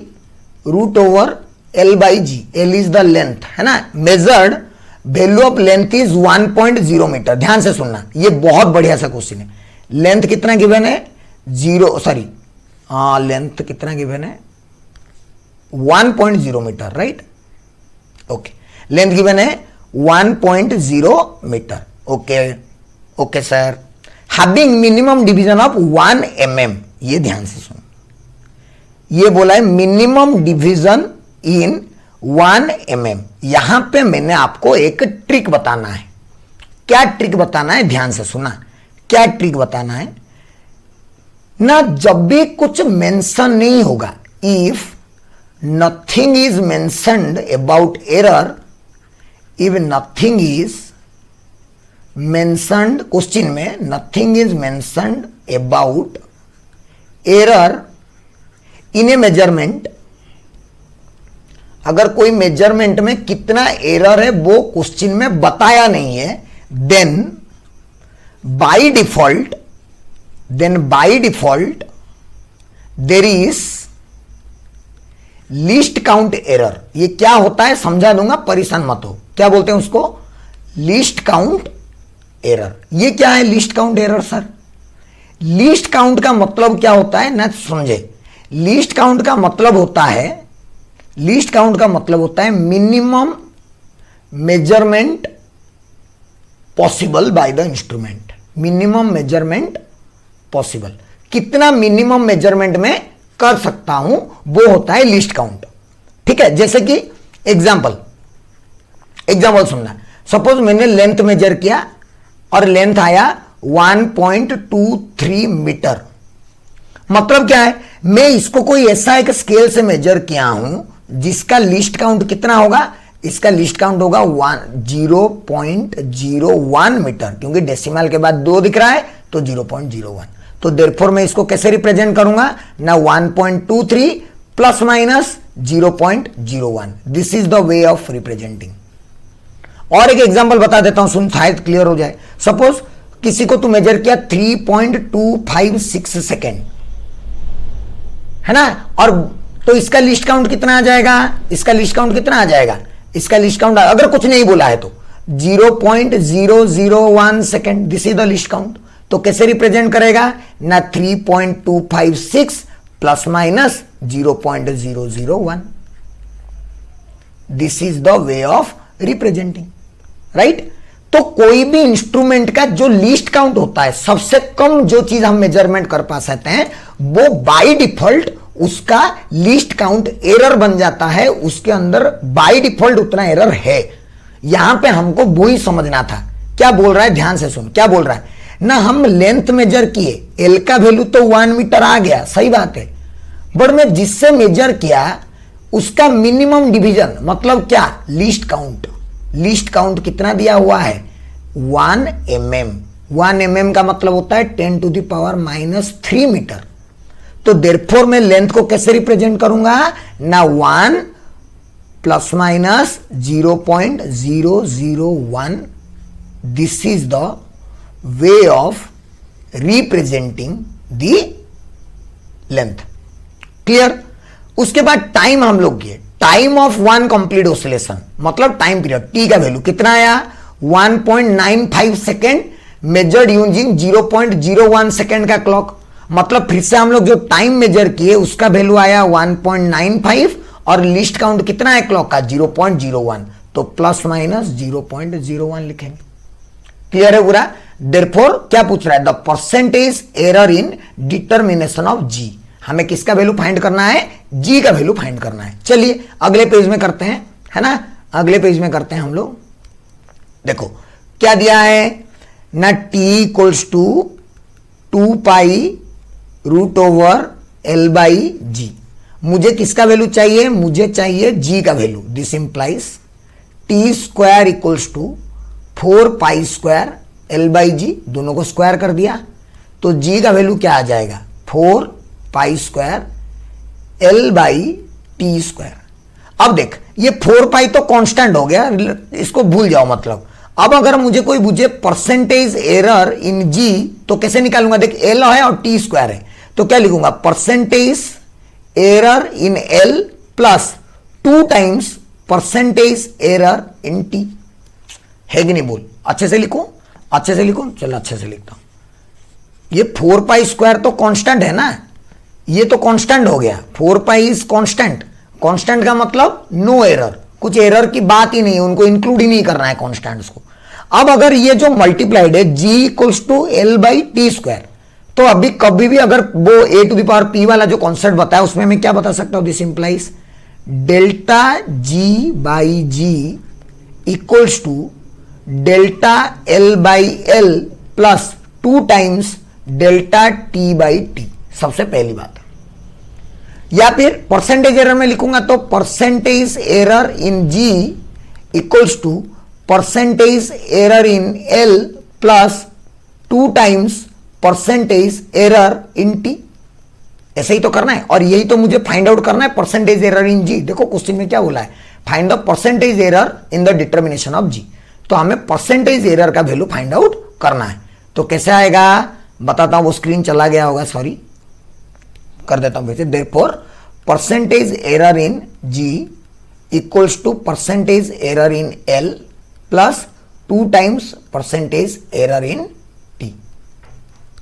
[SPEAKER 1] root over L by G. L is the length, है ना। Measured value of length is 1.0 metre. ध्यान से सुनना, ये बहुत बढ़िया सा क्वेश्चन है। लेंथ कितना गिवन है? 0, सॉरी, लेंथ कितना गिवन है? 1.0 metre, right? Okay, length given है 1.0 metre. Okay sir. Having minimum division of 1 mm, ये ध्यान से सुनो, ये बोला है मिनिमम डिवीजन इन 1 mm। यहां पे मैंने आपको एक ट्रिक बताना है। क्या ट्रिक बताना है? ध्यान से सुना, क्या ट्रिक बताना है ना, जब भी कुछ मेंशन नहीं होगा, if nothing is mentioned about error, if nothing is mentioned, question में nothing is mentioned about error in a measurement, अगर कोई मेजरमेंट में कितना एरर है वो क्वेश्चन में बताया नहीं है, then by default there is least count error. ये क्या होता है समझा दूंगा, परेशान मत हो। क्या बोलते हैं उसको? Least count error. ये क्या है least count error sir? Least count का मतलब क्या होता है ना, समझे। लीस्ट काउंट का मतलब होता है minimum measurement possible by the instrument. Minimum measurement possible, कितना मिनिमम मेजरमेंट में कर सकता हूं, वो होता है लीस्ट काउंट। ठीक है, जैसे कि एग्जांपल सुनना। सपोज मैंने लेंथ मेजर किया और लेंथ आया 1.23 मीटर। मतलब क्या है, मैं इसको कोई ऐसा एक स्केल से मेजर किया हूं जिसका लीस्ट काउंट कितना होगा, इसका लीस्ट काउंट होगा 0.01 मीटर, क्योंकि डेसिमल के बाद 2 दिख रहा है तो 0.01। तो देयरफॉर मैं इसको कैसे रिप्रेजेंट करूंगा ना, 1.23 plus minus 0.01। This is the way of representing. और एक एग्जांपल बता देता हूं, सुन, शायद क्लियर हो जाए। सपोज किसी को तू मेजर किया 3.256 सेकेंड, है ना, और तो इसका लिस्ट काउंट कितना आ जाएगा, इसका लिस्ट काउंट अगर कुछ नहीं बोला है तो 0.001 second, this is the list count. तो कैसे रिप्रेजेंट करेगा ना, 3.256 plus minus 0.001। This is the way of representing, right. तो कोई भी इंस्ट्रूमेंट का जो लीस्ट काउंट होता है, सबसे कम जो चीज हम मेजरमेंट कर पा सकते हैं, वो बाय डिफॉल्ट उसका लीस्ट काउंट एरर बन जाता है। उसके अंदर बाय डिफॉल्ट उतना एरर है। यहां पे हमको वो ही समझना था। क्या बोल रहा है, ध्यान से सुन, क्या बोल रहा है ना, हम लेंथ मेजर किए, एल का वैल्यू तो 1 मीटर आ गया, सही बात है, बट मैं जिससे मेजर किया उसका मिनिमम डिवीजन, मतलब क्या, लीस्ट काउंट। लीस्ट काउंट कितना दिया हुआ है, 1 mm। 1 mm का मतलब होता है 10⁻³ मीटर। तो देयरफॉर मैं लेंथ को कैसे रिप्रेजेंट करूंगा ना, 1 plus minus 0.001। This is the way of representing the length. Clear. उसके बाद टाइम हम लोग किए, टाइम ऑफ 1 कंप्लीट ऑसिलेशन, मतलब टाइम पीरियड, टी का वैल्यू कितना आया, 1.95 सेकेंड, मेजर्ड यूजिंग 0.01 सेकेंड का क्लॉक। मतलब फिर से हम लोग जो टाइम मेजर किए उसका वैल्यू आया 1.95 और लिस्ट काउंट कितना है क्लॉक का, 0.01। तो प्लस माइनस 0.01 लिखेंगे। क्लियर है पूरा। देयरफॉर क्या पूछ रहा है, the percentage error in determination of G. हमें किसका वैल्यू फाइंड करना है, जी का वैल्यू फाइंड करना है। चलिए अगले पेज में करते हैं, है ना, अगले पेज में करते हैं हम लोग। देखो क्या दिया है ना, टी इक्वल्स टू 2π√L/G। मुझे किसका वैल्यू चाहिए, मुझे चाहिए जी का value. This implies T square equals to 4π²L/G, दोनों को स्क्वायर कर दिया तो जी का वैल्यू क्या आ जाएगा, 4π²L/T²। अब देख ये 4π तो कांस्टेंट हो गया, इसको भूल जाओ। मतलब अब अगर मुझे कोई पूछे परसेंटेज एरर इन जी तो कैसे निकालूंगा, देख एल है और टी स्क्वायर है, तो क्या लिखूंगा, percentage error in L plus 2 times percentage error in T. है कि नहीं, बोल, अच्छे से लिखो, अच्छे से लिखो। चलो अच्छे से लिखता हूं। ये 4π² तो कांस्टेंट है ना, ये तो कांस्टेंट हो गया, 4π इज कांस्टेंट, कांस्टेंट का मतलब नो एरर, कुछ एरर की बात ही नहीं है, उनको इंक्लूड ही नहीं करना है कांस्टेंट्स को। अब अगर ये जो मल्टीप्लाइड है g equals to L by T square, तो अभी कभी भी अगर वो a to the power p वाला जो कॉन्सेप्ट बताया उसमें मैं क्या बता सकता हूं, this implies delta g by G equals to delta L by L plus 2 times delta T by T, सबसे पहली बात। या फिर परसेंटेज एरर में लिखूंगा तो percentage error in g equals to percentage error in l plus 2 times percentage error in t। ऐसे ही तो करना है, और यही तो मुझे फाइंड आउट करना है, परसेंटेज एरर इन g। देखो क्वेश्चन में क्या बोला है, find the percentage error in the determination of g। तो हमें परसेंटेज एरर का वैल्यू फाइंड आउट करना है। तो कैसे आएगा बताता हूं, वो स्क्रीन चला गया होगा, सॉरी कर देता हूं वैसे। Therefore percentage error in g equals to percentage error in l plus 2 times percentage error in t।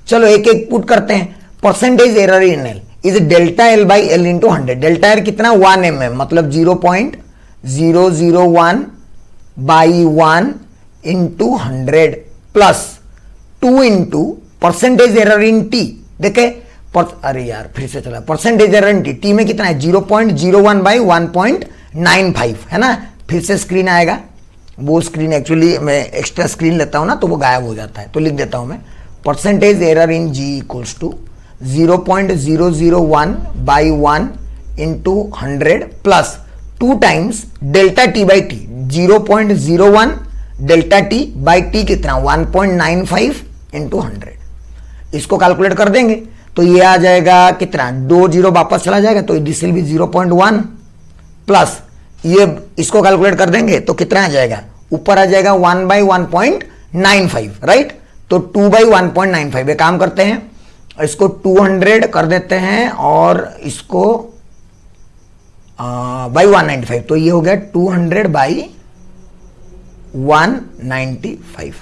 [SPEAKER 1] चलो एक एक पुट करते हैं। Percentage error in l is delta L by L into 100। Delta L कितना 1 mm, मतलब 0.001 by 1 into 100 plus 2 into percentage error in t। देखे अरे यार फिर से चला, परसेंटेज एरर इन t में कितना है 0.01 बाई 1.95 है ना। फिर से स्क्रीन आएगा, वो स्क्रीन एक्चुअली मैं एक्स्ट्रा स्क्रीन लेता हूं ना तो वो गायब हो जाता है, तो लिख देता हूं मैं percentage error in g equals to 0.001 by 1 into 100 plus 2 times delta T by T. 0.01 delta T by T कितना 1.95 इंटू 100। इसको कैलकुलेट कर देंगे तो ये आ जाएगा कितना, 2 0 वापस चला जाएगा तो दिस विल बी 0.1 प्लस ये इसको कैलकुलेट कर देंगे तो कितना आ जाएगा, ऊपर आ जाएगा 1 बाई 1.95, राइट। तो 2 बाई 1.95। काम करते हैं, इसको 200 कर देते हैं और इसको बाई 195, तो ये हो गया 200 बाई 195।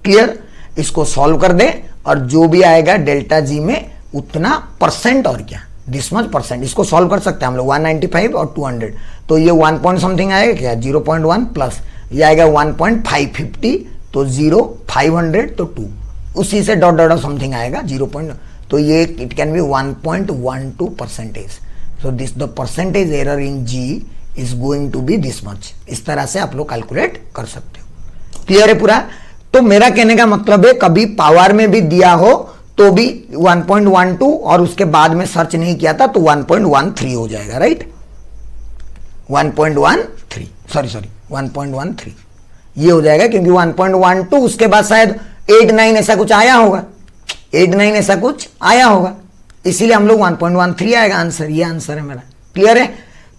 [SPEAKER 1] क्लियर। इसको सॉल्व कर दे और जो भी आएगा डेल्टा जी में उतना परसेंट, और क्या दिस मच परसेंट। इसको सॉल्व कर सकते हैं हम लोग 195 और 200, तो ये 1 पॉइंट समथिंग आएगा क्या 0.1 प्लस ये आएगा 1.550, तो 0.500 तो 2, उसी से डॉट डॉट समथिंग आएगा 0. तो ये it can be 1.12 percentage. So this the percentage error in G is going to be this much. इस तरह से आप लोग कैलकुलेट कर सकते हो। क्लियर है पूरा। तो मेरा कहने का मतलब है कभी पावर में भी दिया हो तो भी 1.12 और उसके बाद में सर्च नहीं किया था तो 1.13 हो जाएगा, राइट। 1.13 सॉरी 1.13 ये हो जाएगा, क्योंकि 1.12 उसके बाद शायद 8-9 ऐसा कुछ आया होगा, 8-9 ऐसा कुछ आया होगा, इसीलिए हम लोग 1.13 आएगा आंसर। ये आंसर है मेरा। क्लियर है।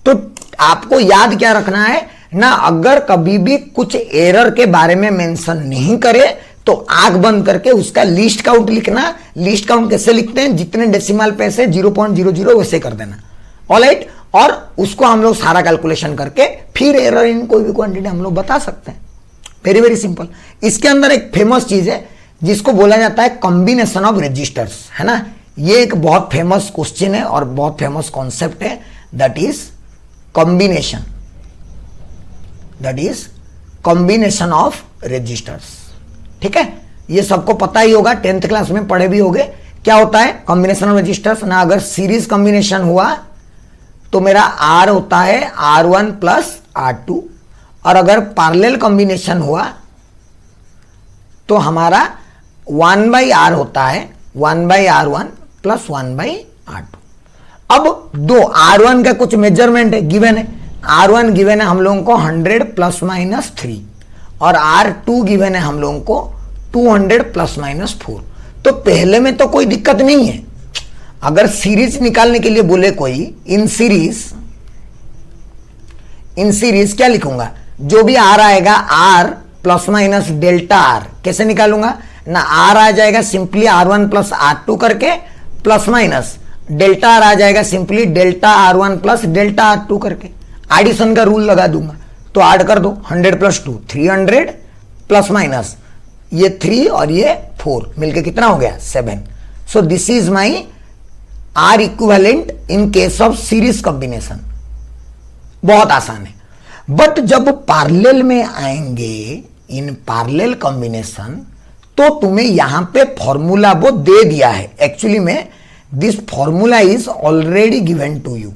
[SPEAKER 1] तो आपको याद क्या रखना है ना, अगर कभी भी कुछ एरर के बारे में मेंशन नहीं करे तो आंख बंद करके उसका लीस्ट काउंट लिखना। लीस्ट काउंट कैसे लिखते हैं, जितने डेसिमल पे से 0.00 वैसे कर देना, ऑलराइट। और उसको हम लोग सारा कैलकुलेशन करके फिर एरर इन कोई भी क्वांटिटी हम लोग बता सकते हैं। Very very simple. इसके अंदर एक फेमस चीज है जिसको बोला जाता है कॉम्बिनेशन ऑफ रजिस्टर्स, है ना। ये एक बहुत फेमस क्वेश्चन है और बहुत फेमस कॉन्सेप्ट है, that is combination, that is combination of resistors. ठीक है, ये सबको पता ही होगा, 10th क्लास में पढ़े भी होंगे। क्या होता है कॉम्बिनेशन ऑफ रजिस्टर्स ना। अगर सीरीज कॉम्बिनेशन हुआ तो मेरा आर होता है R1 प्लस R2, और अगर पैरेलल कॉम्बिनेशन हुआ तो हमारा 1/R होता है 1/R1 प्लस 1/R2। अब दो R1 का कुछ मेजरमेंट है, गिवन है। R1 गिवन है हम लोगों को 100 प्लस माइनस 3, और R2 गिवन है हम लोगों को 200 प्लस माइनस 4। तो पहले में तो कोई दिक्कत नहीं है। अगर सीरीज निकालने के लिए बोले कोई, इन सीरीज क्या लिखूंगा, जो भी आर आएगा R plus minus delta R, कैसे निकालूंगा ना, R आ जाएगा सिंपली R1 प्लस R2 करके, प्लस माइनस डेल्टा R आ जाएगा simply delta R1 plus delta R2 करके। एडिशन का रूल लगा दूंगा तो ऐड कर दो, 100 प्लस 2 300 प्लस माइनस ये 3 और ये 4 मिलके कितना हो गया 7। So this is my R equivalent in case of series combination. बहुत आसान है। बट जब पार्लेल में आएंगे, इन पार्लेल कॉम्बिनेशन, तो तुम्हें यहां पे फॉर्मूला वो दे दिया है। एक्चुअली में this formula is already given to you,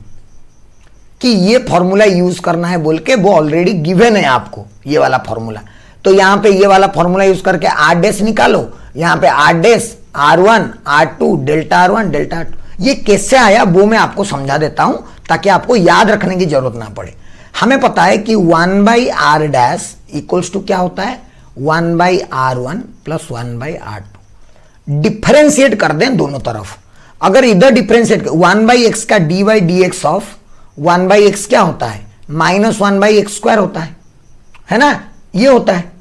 [SPEAKER 1] कि ये फॉर्मूला यूज करना है बोल के वो ऑलरेडी गिवन है आपको, ये वाला फॉर्मूला। तो यहां पे ये वाला फॉर्मूला यूज करके आर डैश निकालो, यहां पे are dash R1 R2 delta R1 delta R2, ये कैसे आया वो मैं आपको समझा देता हूं ताकि आपको याद रखने की जरूरत ना पड़े। हमें पता है कि 1 by R dash equals to क्या होता है, 1 by R1 plus 1 by R2। Differentiate कर दें दोनों तरफ। अगर इधर डिफरेंशिएट 1 बाई एक्स का D by D x of 1 by x क्या होता है, माइनस 1 बाई एक्स स्क्वायर होता है ना, ये होता है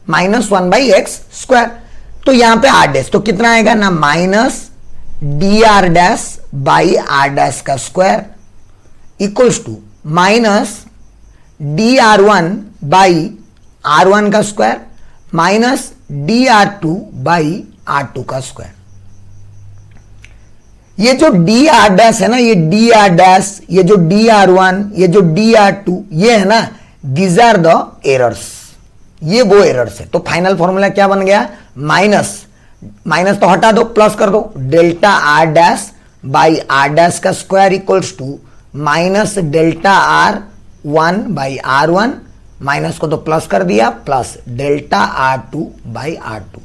[SPEAKER 1] माइनस 1 बाई एक्स स्क्वायर। तो यहां पे आर डैश तो कितना आएगा ना, minus D R dash by R dash का square equals to minus D R one by R one का square minus D R two by R two का स्क्वायर। ये जो डी आर डैश है ना, ये डी आर डैश, ये जो डी आर वन, ये जो डी आर टू, ये है ना, दीज आर द एरर्स, ये वो एरर्स है। तो फाइनल फॉर्मूला क्या बन गया, माइनस माइनस तो हटा दो, प्लस कर दो, delta R dash by R dash का square equals to minus delta R one by R one, minus को तो प्लस कर दिया, plus delta R two by R two.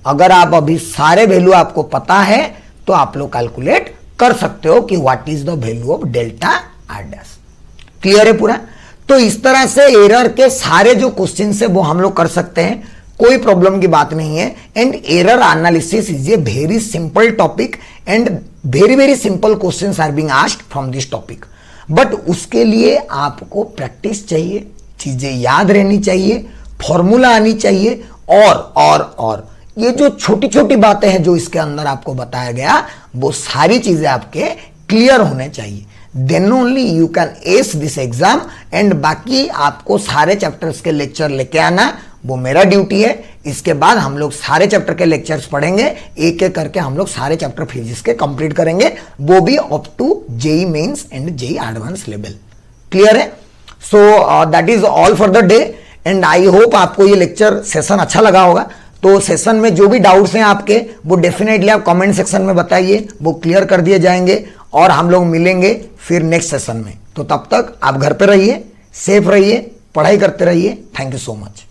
[SPEAKER 1] अगर आप अभी सारे वैल्यू आपको पता है तो आप लोग कैलकुलेट कर सकते हो कि what is the value of delta R dash. Clear है पूरा। तो इस तरह से एरर के सारे जो क्वेश्चन है वो हम लोग कर सकते हैं, कोई प्रॉब्लम की बात नहीं है। And error analysis is a very simple topic and very very simple questions are being asked from this topic. But उसके लिए आपको प्रैक्टिस चाहिए, चीजें याद रहनी चाहिए, फॉर्मूला आनी चाहिए, और ये जो छोटी छोटी बातें हैं जो इसके अंदर आपको बताया गया, वो सारी चीजें आपके क्लियर होने चाहिए। Then only you can ace this exam. And बाकी आपको सारे चैप्टर्स के लेक्चर लेके आना, वो मेरा ड्यूटी है। इसके बाद हम लोग सारे चैप्टर के लेक्चर्स पढ़ेंगे, एक एक करके हम लोग सारे चैप्टर फिजिक्स के कंप्लीट करेंगे, वो भी up to JEE mains and JEE advance level. Clear है। So that is all for the day and I hope आपको ये लेक्चर सेशन अच्छा लगा होगा। तो सेशन में जो भी डाउट्स हैं आपके, वो डेफिनेटली आप कमेंट सेक्शन में बताइए, वो क्लियर कर दिए जाएंगे और हम लोग मिलेंगे फिर नेक्स्ट सेशन में। तो तब तक आप घर पे रहिए, सेफ रहिए, पढ़ाई करते रहिए। Thank you so much.